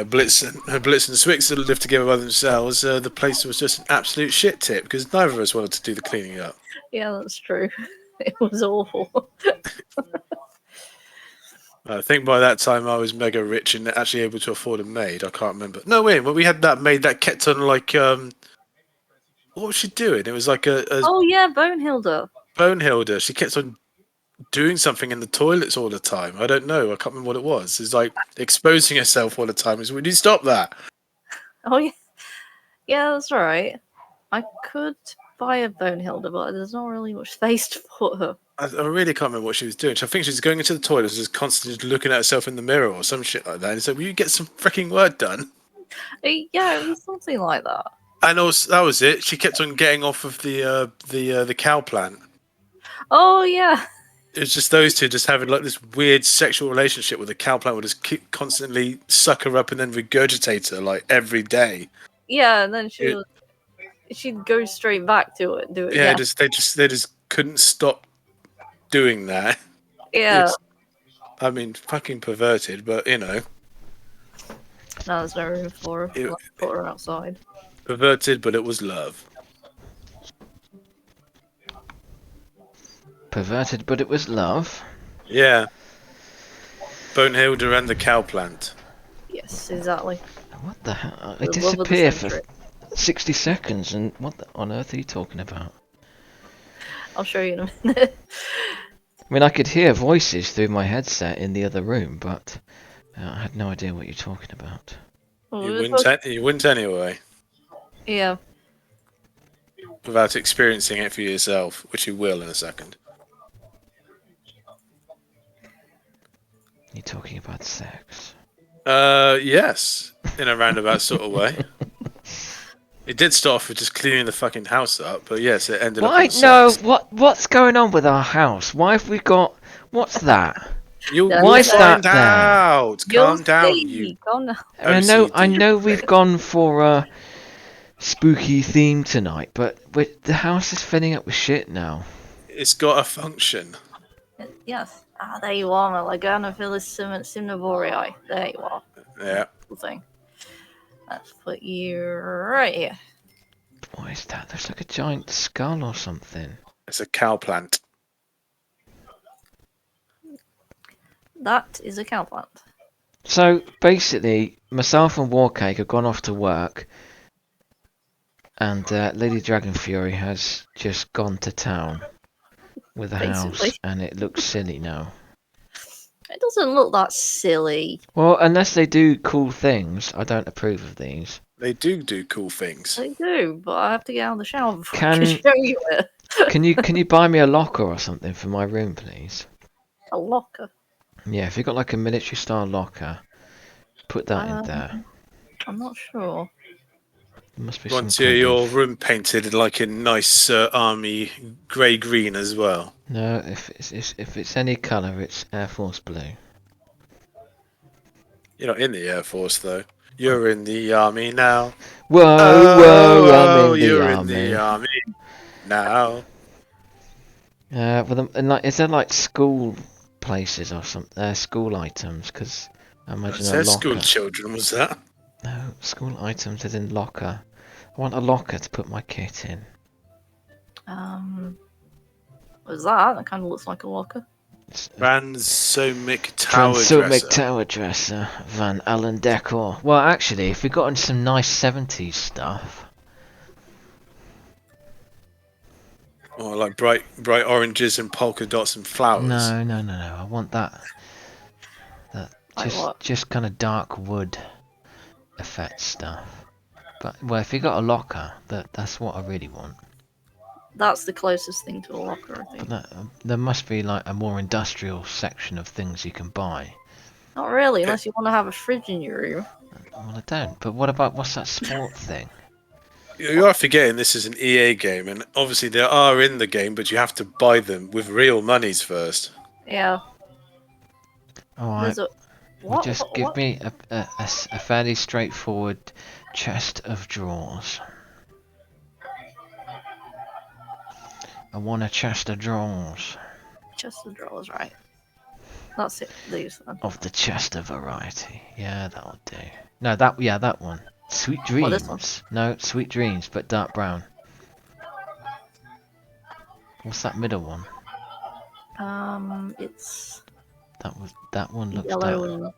Blitz and Swixer lived together by themselves, the place was just an absolute shit tip because neither of us wanted to do the cleaning up. Yeah, that's true. It was awful. I think by that time I was mega rich and actually able to afford a maid. I can't remember. No, wait, but we had that maid that kept on like what was she doing? It was like a oh yeah, Bonehilda. Bonehilda. She kept on doing something in the toilets all the time. I don't know. I can't remember what it was. It's like exposing herself all the time. Would you stop that? Oh yeah, yeah, that's right. I could buy a Bonehilda, but there's not really much space to put her. I really can't remember what she was doing. I think she was going into the toilet, just constantly looking at herself in the mirror or some shit like that. And said, "Will you get some freaking work done?" Yeah, it was something like that. And also, that was it. She kept on getting off of the cow plant. Oh yeah. It was just those two just having like this weird sexual relationship with the cow plant would just keep constantly suck her up and then regurgitate her like every day. Yeah, and then she'd go straight back to it, do it. Yeah, again. they just couldn't stop doing that. Yeah. I mean, fucking perverted, but you know. No, there's no room for her. Put her outside. Perverted, but it was love. Perverted, but it was love. Yeah. Bonehilda and the cow plant. Yes, exactly. What the hell? They disappear for 60 seconds, and what on earth are you talking about? I'll show you in a minute. I mean, I could hear voices through my headset in the other room, but I had no idea what you're talking about. You wouldn't anyway, Yeah. without experiencing it for yourself, which you will in a second. You're talking about sex. Yes, in a roundabout sort of way. It did start off with just cleaning the fucking house up, but yes, it ended up Why? in No, sex. what's going on with our house? Why have we got... What's that? You'll Why is find that there? out. You'll Calm down, you see. Calm down. I know OCD. we've gone for a spooky theme tonight, but the house is filling up with shit now. It's got a function. Yes. Ah, there you are, Malaganophilis simnivorii. There you are. Yeah. Cool thing. Let's put you right here. What is that? Looks like a giant skull or something. It's a cow plant. That is a cow plant. So basically, myself and Warcake have gone off to work, and Lady Dragon Fury has just gone to town with a Basically. house, and it looks silly now. It doesn't look that silly. Well, unless they do cool things, I don't approve of these. They do cool things. They do, but I have to get out of the shower before I Can- can show you it. Can you buy me a locker or something for my room, please? A locker. Yeah, if you've got like a military style locker, put that in there. I'm not sure. There must be You want some kind your of... room painted like a nice army grey-green as well. No, if it's any colour, it's Air Force blue. You're not in the Air Force, though. You're in the army now. Whoa, I'm in the you're army. in the army now. And like, is there like school places or something? School items? Because I imagine a Says locker. school children, was that? No, school items as in locker. I want a locker to put my kit in. What is that? That kind of looks like a locker. It's a Transomic Tower Transomic Dresser. Tower Dresser, Van Allen decor. Well, actually, if we got into some nice 70s stuff. Or like bright oranges and polka dots and flowers. No. I want that. Like what? Just kind of dark wood effect stuff. But well, if you got a locker, that's what I really want. That's the closest thing to a locker, I think. But there must be like a more industrial section of things you can buy. Not really, unless you want to have a fridge in your room. Well, I don't. But what about what's that sport thing? You are forgetting this is an EA game, and obviously they are in the game, but you have to buy them with real monies first. Yeah. Alright, There's a... What? just What? give What? me a fairly straightforward chest of drawers. I want a chest of drawers. Chest of drawers, right. That's it. These then. Of the Chester variety. Yeah, that'll do. No, that one. Sweet Dreams. What, this one? No, Sweet Dreams, but dark brown. What's that middle one? It's That one looks yellow dark. and...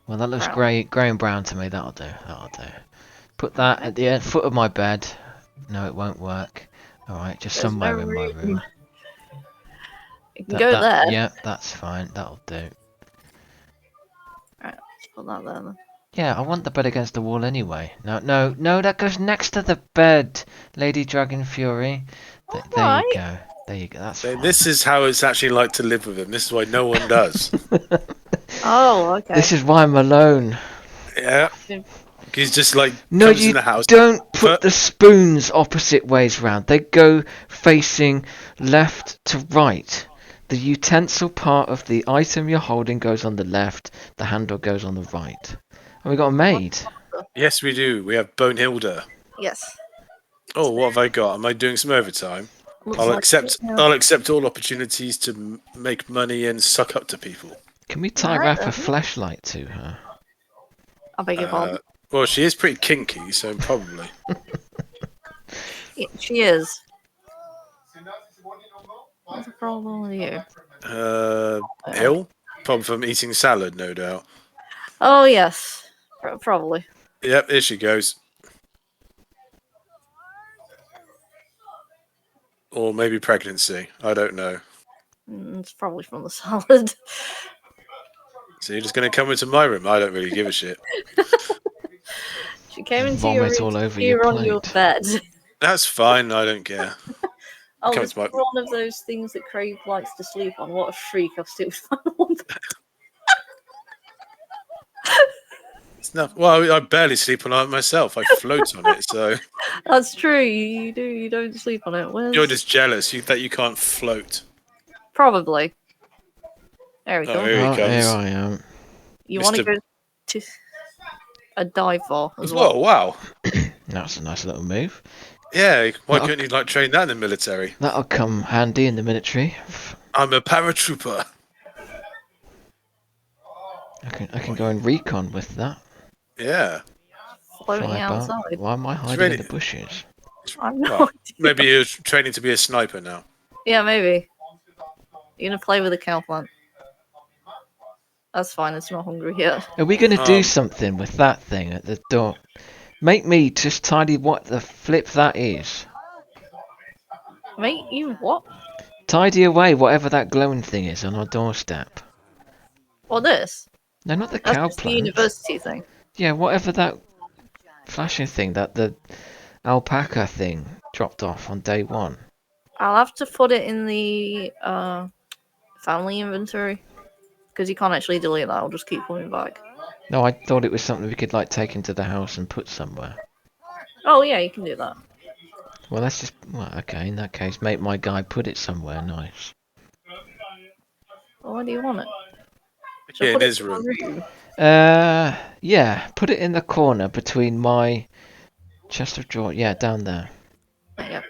Well, that looks brown. grey and brown to me. That'll do. Put that at the foot of my bed. No, it won't work. All right, just There's somewhere no in my room. room. You can go there. Yeah, that's fine. That'll do. Right, let's put that there then. Yeah, I want the bed against the wall anyway. No, that goes next to the bed, Lady Dragon Fury. There you go. There you go. That's fine. This is how it's actually like to live with him. This is why no one does. Oh, okay. This is why I'm alone. Yeah. He's just like No, comes you in the house. don't put the spoons opposite ways round. They go facing left to right. The utensil part of the item you're holding goes on the left. The handle goes on the right. And we got a maid. Yes, we do. We have Bonehilda. Yes. Oh, what have I got? Am I doing some overtime? Looks I'll like accept. it, yeah. I'll accept all opportunities to make money and suck up to people. Can we tie Alright wrap a then. flashlight to her? I beg your pardon. Well, she is pretty kinky, so probably. Yeah, she is. What's the problem with you? Ill? Probably from eating salad, no doubt. Oh, yes. Probably. Yep, here she goes. Or maybe pregnancy. I don't know. It's probably from the salad. So you're just going to come into my room? I don't really give a shit. She came into your Vomit room all to over pee your on your plate. bed. That's fine. I don't care. Oh, Come this is to my... one of those things that Craig likes to sleep on. What a freak! I've still found one. It's not... Well, I barely sleep on it myself. I float on it, so... That's true. You do. You don't sleep on it. You're just jealous that you can't float. Probably. There we Oh, go. here he Oh, here comes. I am. You want to Mr. go to a dive bar as Whoa, well? wow. That's a nice little move. Yeah, why That'll- couldn't you, like, train that in the military? That'll come handy in the military. I'm a paratrooper. I can go and recon with that. Yeah. Floating Fly about. outside. Why am I hiding in really- the bushes? I've no Well, idea. maybe you're training to be a sniper now. Yeah, maybe. You're gonna play with a cow plant. That's fine. It's not hungry yet. Are we going to do Um, something with that thing at the door? Make me just tidy what the flip that is. Mate, you what? Tidy away whatever that glowing thing is on our doorstep. What this? No, not the That's cow just the plant. university thing. Yeah, whatever that flashing thing that the alpaca thing dropped off on day one. I'll have to put it in the family inventory because you can't actually delete that. I'll just keep coming back. No, I thought it was something we could like take into the house and put somewhere. Oh yeah, you can do that. Well, let's just. Well, okay, in that case, make my guy put it somewhere nice. Well, where do you want it? Shall I yeah, in put it his in my room. room? Yeah, put it in the corner between my chest of drawers. Yeah, down there. Yeah.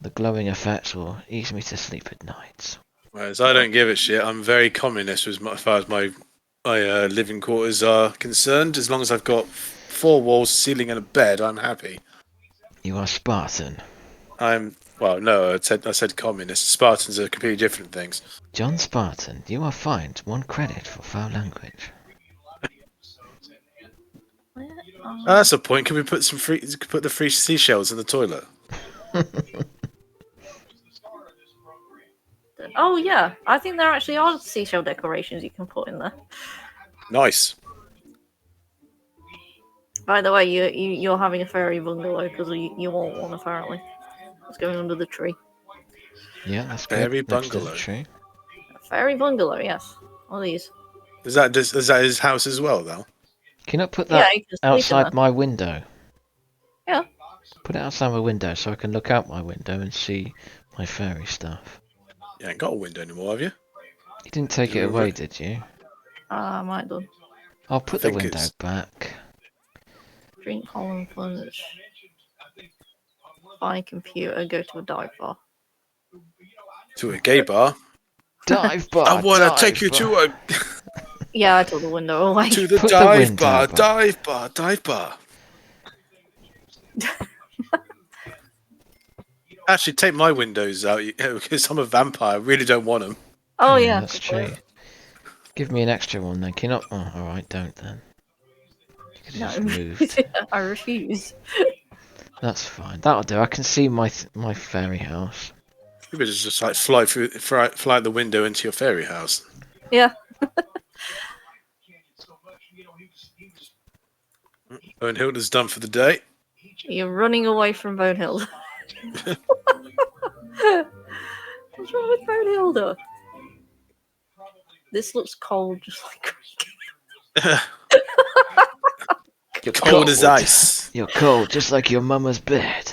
The glowing effects will ease me to sleep at night. Whereas I don't give a shit. I'm very communist as far as my living quarters are concerned. As long as I've got 4 walls, ceiling, and a bed, I'm happy. You are Spartan. Well, no, I said communist. Spartans are completely different things. John Spartan, you are fined 1 credit for foul language. That's the point. Can we put put the free seashells in the toilet? Oh yeah, I think there actually are seashell decorations you can put in there. Nice. By the way, you're having a fairy bungalow because you want one apparently. It's going under the tree. Yeah, that's Fairy good. Next to the bungalow. tree. A fairy bungalow, yes. One of these. Is that his house as well, though? Can I put Yeah, that you can sleep in outside there. my window? Yeah. Put it outside my window so I can look out my window and see my fairy stuff. You ain't got a window anymore, have you? You didn't take it You're away, right. did you? I might do. I'll put the think window it's- back. Drink Holland Punch. Buy a computer, go to a dive bar. To a gay bar. Dive bar. I want dive to take you bar. to Yeah, I took the window away. to the Put the dive window bar, back. dive bar, dive bar. Actually, take my windows out because I'm a vampire. I really don't want them. Oh yeah, that's good point. true. Give me an extra one then. Can you not? Oh, alright, don't then. You could have No, just moved. I refuse. That's fine. That'll do. I can see my fairy house. You could just like fly out the window into your fairy house. Yeah. And Hilda's done for the day. You're running away from Bonehild. What's wrong with Bonehild? This looks cold, just like Greek. You're Cold as ice. You're cold, just like your mama's bed.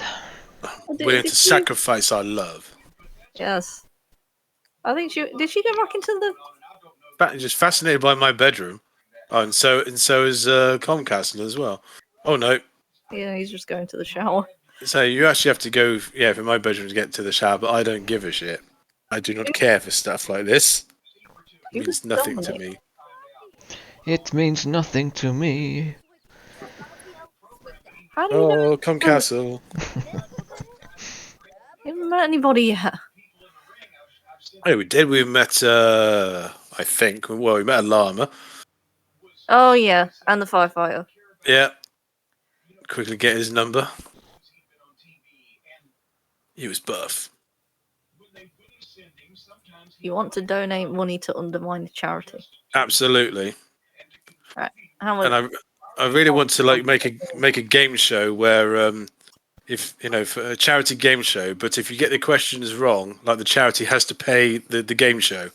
Willing to sacrifice our love. Yes. I think did she go back into the... Just fascinated by my bedroom. Oh, and so is Comcastle as well. Oh no. Yeah, he's just going to the shower. So you actually have to go, for my bedroom to get to the shower, but I don't give a shit. I do not care for stuff like this. It You means can nothing to dominate. me. It means nothing to me. How do you know? Oh, Comcastle. You haven't met anybody yet. Oh, we did. We met, I think, we met a llama. Oh yeah, and the firefighter. Yeah. Quickly get his number. He was buff. You want to donate money to undermine the charity. Absolutely. Right. How much? And I really want to like make a game show where if for a charity game show, but if you get the questions wrong, like the charity has to pay the game show.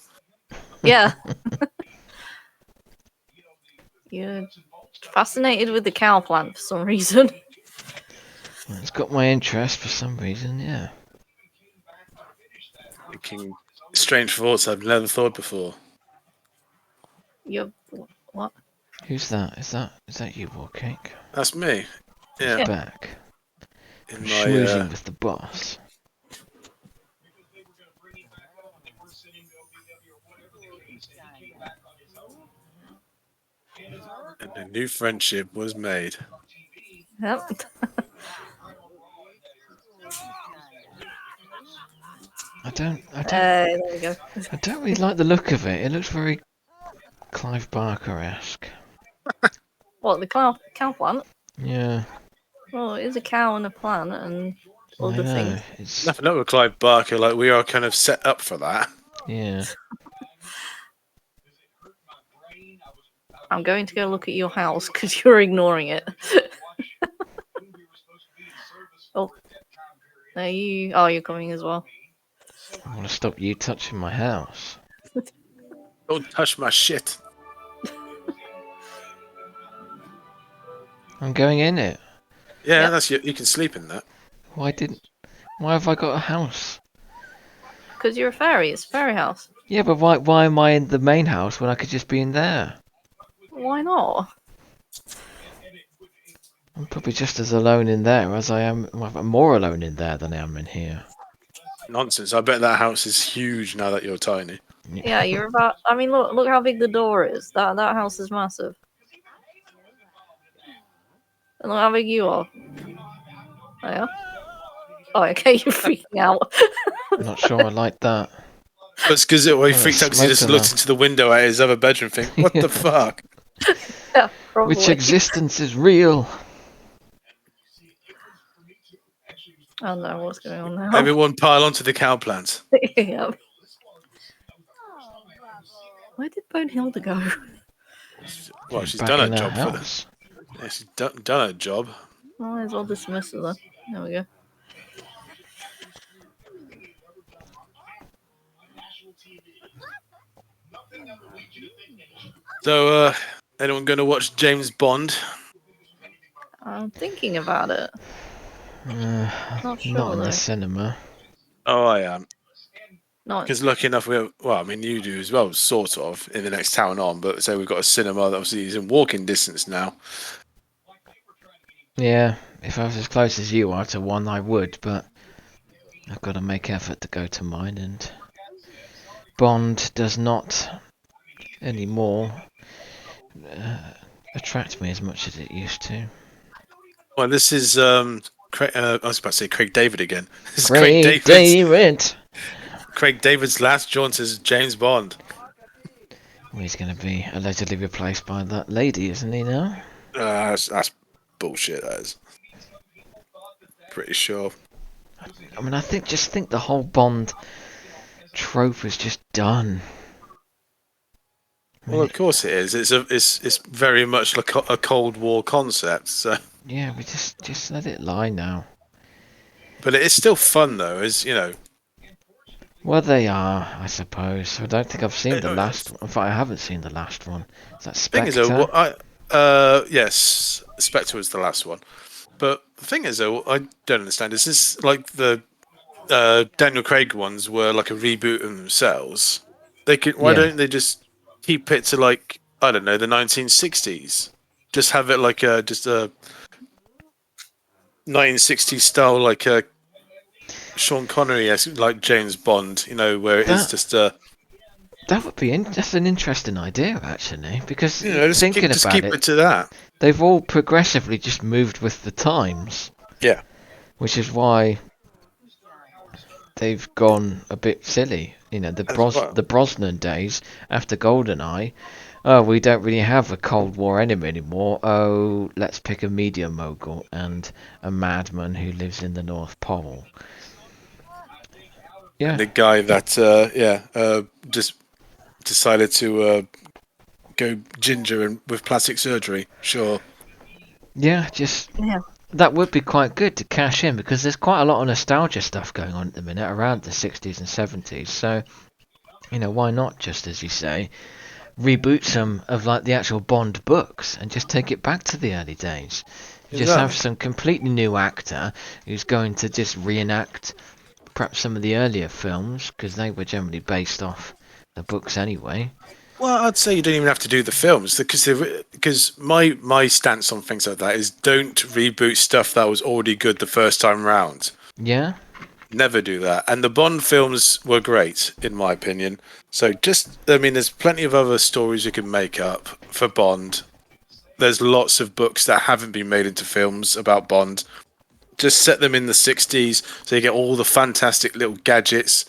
Yeah. You're fascinated with the cow plant for some reason. It's got my interest for some reason, yeah. Thinking strange thoughts I've never thought before. You're what? Who's that? Is that you, Warcake? That's me. Yeah. He's back. In Schmoozing with the boss. and a new friendship was made. Yep. There we go. I don't really like the look of it. It looks very Clive Barker-esque. What, the cow plant? Yeah. Well, it is a cow and a plant and other I know. things. It's Nothing up with Clive Barker. Like we are kind of set up for that. yeah. I'm going to go look at your house because you're ignoring it. Oh. You're coming as well. I want to stop you touching my house. Don't touch my shit. I'm going in it. Yeah, Yep. that's you can sleep in that. Why have I got a house? Because you're a fairy. It's a fairy house. Yeah, but why am I in the main house when I could just be in there? Why not? I'm probably just as alone in there as I am. Well, I'm more alone in there than I am in here. Nonsense. I bet that house is huge now that you're tiny. Yeah, you're about. I mean, look how big the door is. That house is massive. And look how big you are. Oh yeah. Oh, okay. You're freaking out. I'm not sure I like that. That's because he freaked out because he just smoke looked alarm. into the window at his other bedroom thing. What the fuck? Yeah, probably. Which existence is real? I don't know what's going on now. Everyone pile onto the cow plant. Yeah. Where did Bonehilda go? Well, she's Back done her in job for house. Yeah, she's done her job. Might as well dismiss her then. There we go. So, anyone going to watch James Bond? I'm thinking about it. Not sure Not in though. the cinema. Oh, I am. Not. Because lucky enough, you do as well, sort of, in the next town on. But say we've got a cinema that obviously is in walking distance now. Yeah, if I was as close as you are to one, I would, but I've got to make effort to go to mine, and Bond does not anymore attract me as much as it used to. Well, this is I was about to say Craig David again. This is Craig David's, David! Craig David's last jaunt as James Bond. Well, he's going to be allegedly replaced by that lady, isn't he now? That's bullshit. That is. Pretty sure. I mean, just think the whole Bond trope is just done. Well, of course it is. It's very much like a Cold War concept. So. Yeah, we just let it lie now. But it is still fun, though, as you know. Well, they are, I suppose. I don't think I've seen the last one. In fact, I haven't seen the last one. Is that Spectre? Thing is, yes, Spectre was the last one. But the thing is, though, I don't understand. Is this like the Daniel Craig ones were like a reboot of themselves? Why don't they just keep it to like I don't know the 1960s? Just have it like a 1960s style, like a Sean Connery like James Bond, where it is just that would be that's an interesting idea, actually, because thinking about keep it to that. They've all progressively just moved with the times. Yeah. Which is why they've gone a bit silly. The Brosnan days after GoldenEye. Oh, we don't really have a Cold War enemy anymore. Oh, let's pick a media mogul and a madman who lives in the North Pole. Yeah. And the guy that just decided to go ginger and with plastic surgery. Sure. Yeah, just Yeah. that would be quite good to cash in because there's quite a lot of nostalgia stuff going on at the minute around the 60s and 70s. So, why not just as you say, reboot some of like the actual Bond books and just take it back to the early days. Just have Exactly. some completely new actor who's going to just reenact perhaps some of the earlier films because they were generally based off the books anyway. Well, I'd say you don't even have to do the films because my stance on things like that is don't reboot stuff that was already good the first time round. Yeah, Never do that. And the Bond films were great, in my opinion. So there's plenty of other stories you can make up for Bond. There's lots of books that haven't been made into films about Bond. Just set them in the 60s so you get all the fantastic little gadgets.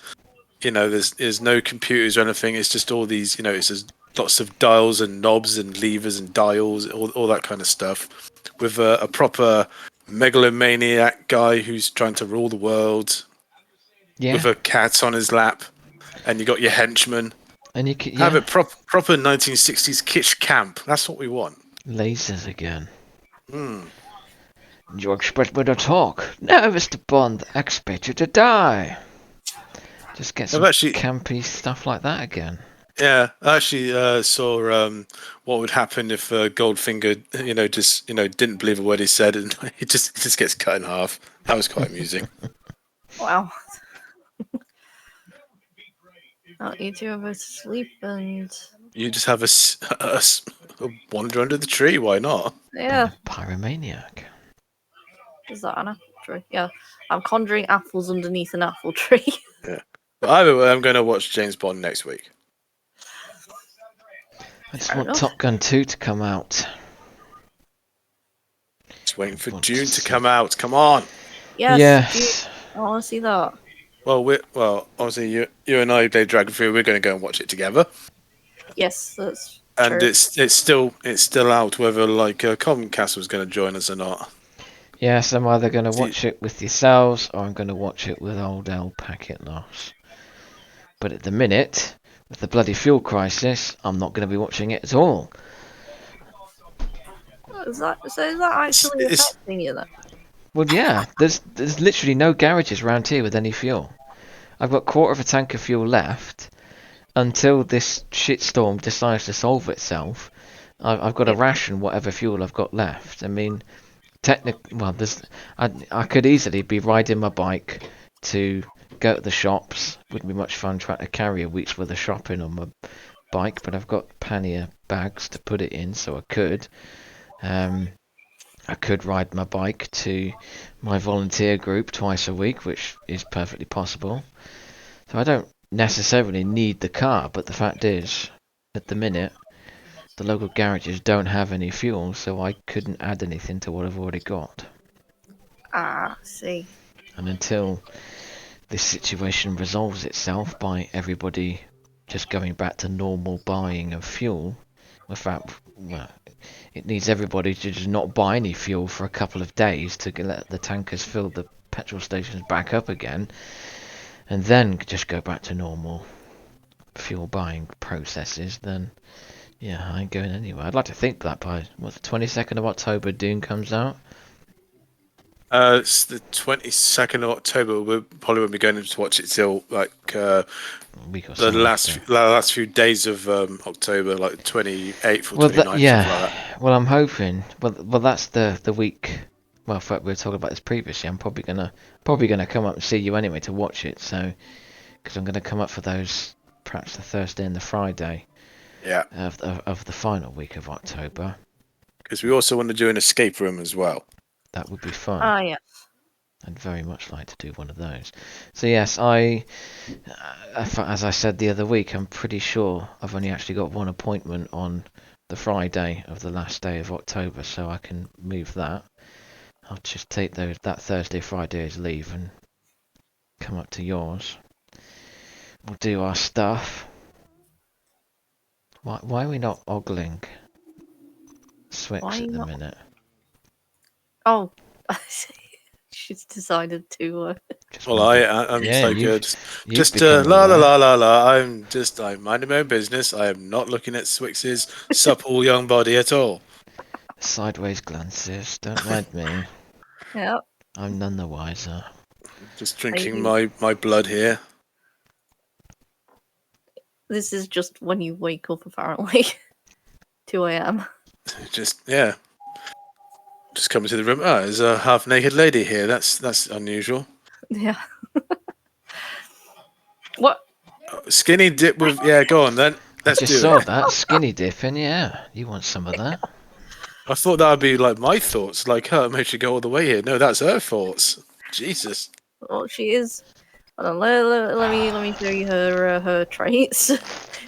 There's no computers or anything. It's just all these, it's just lots of dials and knobs and levers and dials, all that kind of stuff. With a proper megalomaniac guy who's trying to rule the world yeah, with a cat on his lap, and you got your henchman. and you could, Have yeah, it proper 1960s kitsch camp. That's what we want. lasers again. Hmm. You expect me to talk? No, Mr. Bond, I expect you to die. Just get I've some actually, campy stuff like that again. yeah, I actually saw what would happen if Goldfinger, didn't believe a word he said, and he just gets cut in half. That was quite amusing. Wow. You two are both asleep and You just have a wander under the tree. Why not? yeah. Pyromaniac. Is that an apple tree? Yeah. I'm conjuring apples underneath an apple tree. Yeah. But either way, I'm going to watch James Bond next week. I just Fair want enough. Top Gun 2 to come out. Just waiting for Want June to see- come out. Come on. Yes. I want to see that. Well, obviously you and I played Dragon Free. We're going to go and watch it together, Yes, that's and true. it's still out whether Comcast was going to join us or not. Yes, I'm either going to See, watch it with yourselves or I'm going to watch it with old El Packet Loss. But at the minute, with the bloody fuel crisis, I'm not going to be watching it at all. Is that actually it's affecting you then? Well, yeah, there's literally no garages around here with any fuel. I've got quarter of a tank of fuel left until this shitstorm decides to solve itself. I've got to Yeah. ration whatever fuel I've got left. I mean, I could easily be riding my bike to go to the shops. Wouldn't be much fun trying to carry a week's worth of shopping on my bike, but I've got plenty of bags to put it in, so I could. I could ride my bike to my volunteer group twice a week, which is perfectly possible. So I don't necessarily need the car, but the fact is, at the minute, the local garages don't have any fuel, so I couldn't add anything to what I've already got. See. And until this situation resolves itself by everybody just going back to normal buying of fuel, well, it needs everybody to just not buy any fuel for a couple of days to let the tankers fill the petrol stations back up again, and then just go back to normal fuel buying processes, then yeah, I ain't going anywhere. I'd like to think that by the 22nd of October Dune comes out. it's the 22nd of October. We probably won't be going to watch it till A week or the so after. last few days of October, like 28th or Well, 29th, something like that. well, I'm hoping. Well, that's the week. Well, in fact, we were talking about this previously. I'm probably gonna come up and see you anyway to watch it. So, because I'm gonna come up for those, perhaps the Thursday and the Friday Yeah, of the final week of October. because we also want to do an escape room as well. That would be fun. Yeah. I'd very much like to do one of those. So yes, as I said the other week, I'm pretty sure I've only actually got one appointment on the Friday of the last day of October, so I can move that. I'll just take that Thursday, Friday as leave and come up to yours. We'll do our stuff. Why are we not ogling Swix Why at the not? minute? Oh. She's decided to. Well, I'm Yeah, so you've- good. you've Just become la la aware. la la la. I'm minding my own business. I am not looking at Swix's supple young body at all. Sideways glances. Don't mind me. Yeah. I'm none the wiser. Just drinking you- my blood here. This is just when you wake up, apparently. 2 a.m. Just just coming to the room. Oh, there's a half naked lady here. That's unusual. Yeah. What? Skinny dip with go on then. Let's Just do saw it. that skinny dipping. Yeah, you want some of that? I thought that would be like my thoughts. Like, her made you go all the way here. No, that's her thoughts. Jesus. Well, she is. Hold on, let me show you her traits.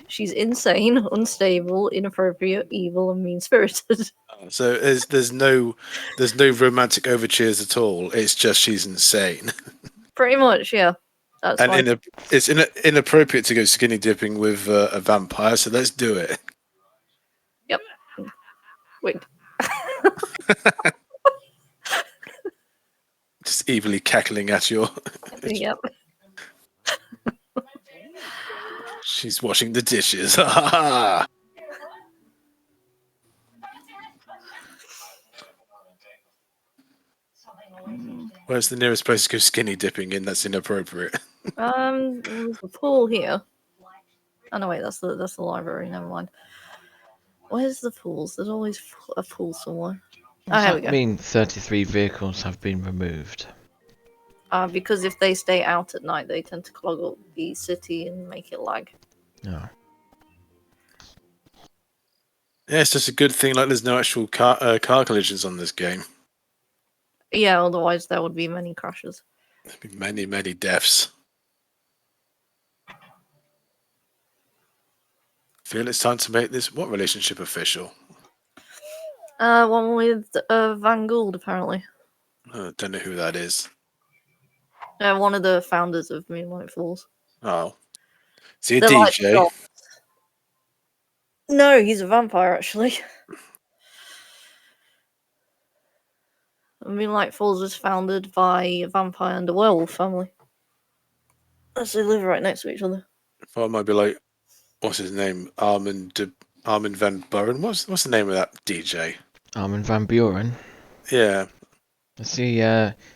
She's insane, unstable, inappropriate, evil, and mean spirited. So there's no romantic overtures at all. It's just she's insane. Pretty much, yeah. That's And fine. it's inappropriate to go skinny dipping with a vampire. So let's do it. Yep. Wait. Just evilly cackling at you. Yep. She's washing the dishes. Where's the nearest place to go skinny dipping in that's inappropriate? There's a pool here. Oh no, wait, that's the library. Never mind. Where's the pools? There's always a pool somewhere. Does Here we that go. mean 33 vehicles have been removed? Because if they stay out at night, they tend to clog up the city and make it lag. No. Yeah, it's just a good thing. Like, there's no actual car collisions on this game. Yeah, otherwise there would be many crashes. There'd be many deaths. Feel it's time to make this relationship official? One with Van Gould, apparently. Don't know who that is. One of the founders of Moonlight Falls. Oh, is he a They're like DJ? dogs. No, he's a vampire, actually. Moonlight Falls was founded by a vampire and a werewolf family. As they live right next to each other. Well, it might be like, what's his name? Armin van Buren. What's the name of that DJ? Armin van Buren. Yeah. I see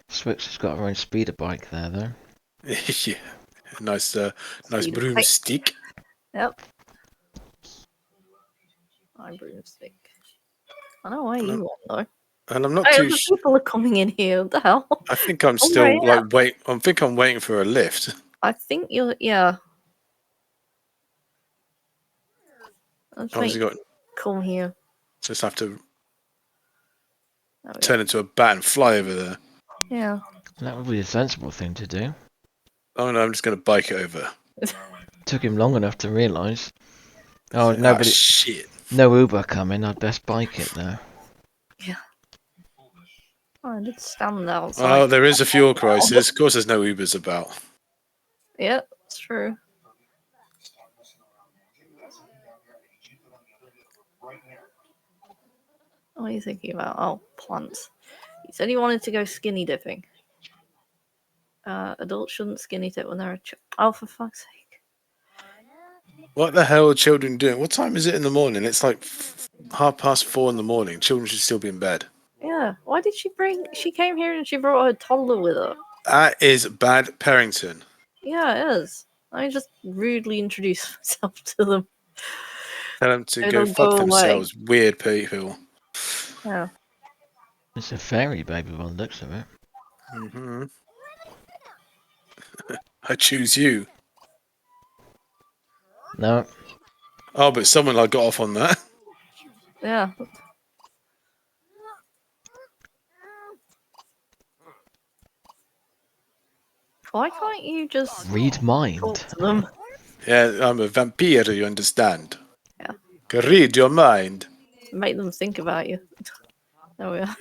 Swix has got her own speeder bike there, though. Yeah. Nice Speed broomstick. Yep. My broomstick. I know why you want though. And I'm not Hey, too other people are coming in here. What the hell? I think I'm Oh, still yeah. I'm waiting for a lift. I think you're. Yeah. Let's Obviously make got come here. just have to There we go. turn into a bat and fly over there. Yeah. That would be a sensible thing to do. Oh no, I'm just gonna bike it over. Took him long enough to realise. Oh, Ah, nobody, shit. no Uber coming. I'd best bike it though. Oh, I did stand outside. Oh, there is a fuel crisis. Of course, there's no Ubers about. Yeah, it's true. What are you thinking about? Oh, plants. He said he wanted to go skinny dipping. Adults shouldn't skinny dip when they're a oh, for fuck's sake. What the hell are children doing? What time is it in the morning? It's like 4:30 in the morning. Children should still be in bed. Yeah, why did she bring... She came here and she brought her toddler with her. That is bad parenting. Yeah, it is. I just rudely introduced myself to them. Tell them to They go don't fuck go away. themselves. Weird people. Yeah. It's a fairy baby by the looks of it. Hmm I choose you. No, Oh, but someone got off on that. Yeah. Why can't you just read talk mind. to them? Yeah, I'm a vampire, you understand? Yeah. Can read your mind. Make them think about you. There we are.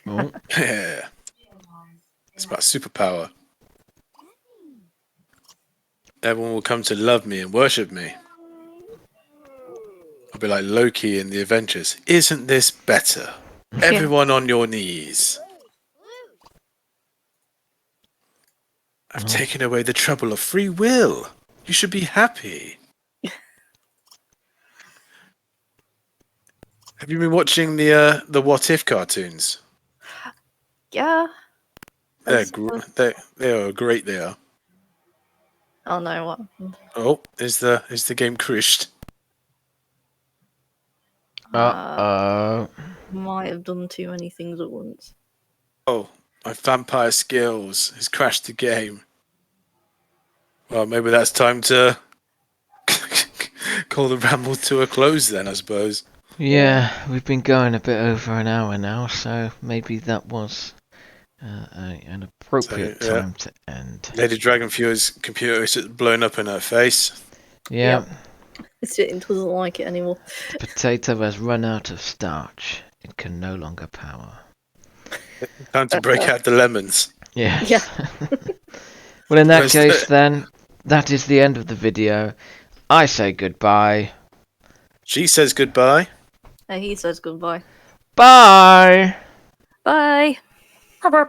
Oh, Yeah. It's about superpower. Everyone will come to love me and worship me. be like Loki in the Avengers. Isn't this better? Everyone on your knees. I've taken away the trouble of free will. You should be happy. Have you been watching the What If cartoons? Yeah. They are great. They are. Oh no, what? Oh, is the game crashed? Uh-oh. Might have done too many things at once. Oh, my vampire skills has crashed the game. Well, maybe that's time to call the ramble to a close then, I suppose. Yeah, we've been going a bit over an hour now, so maybe that was an appropriate time to end. Lady Dragonfew's computer is blown up in her face. Yeah. It doesn't like it anymore. The potato has run out of starch. It can no longer power. Time to break out the lemons. Yeah. Yeah. Well, in that case, then, that is the end of the video. I say goodbye. She says goodbye. He says goodbye. Bye! Bye. Bye.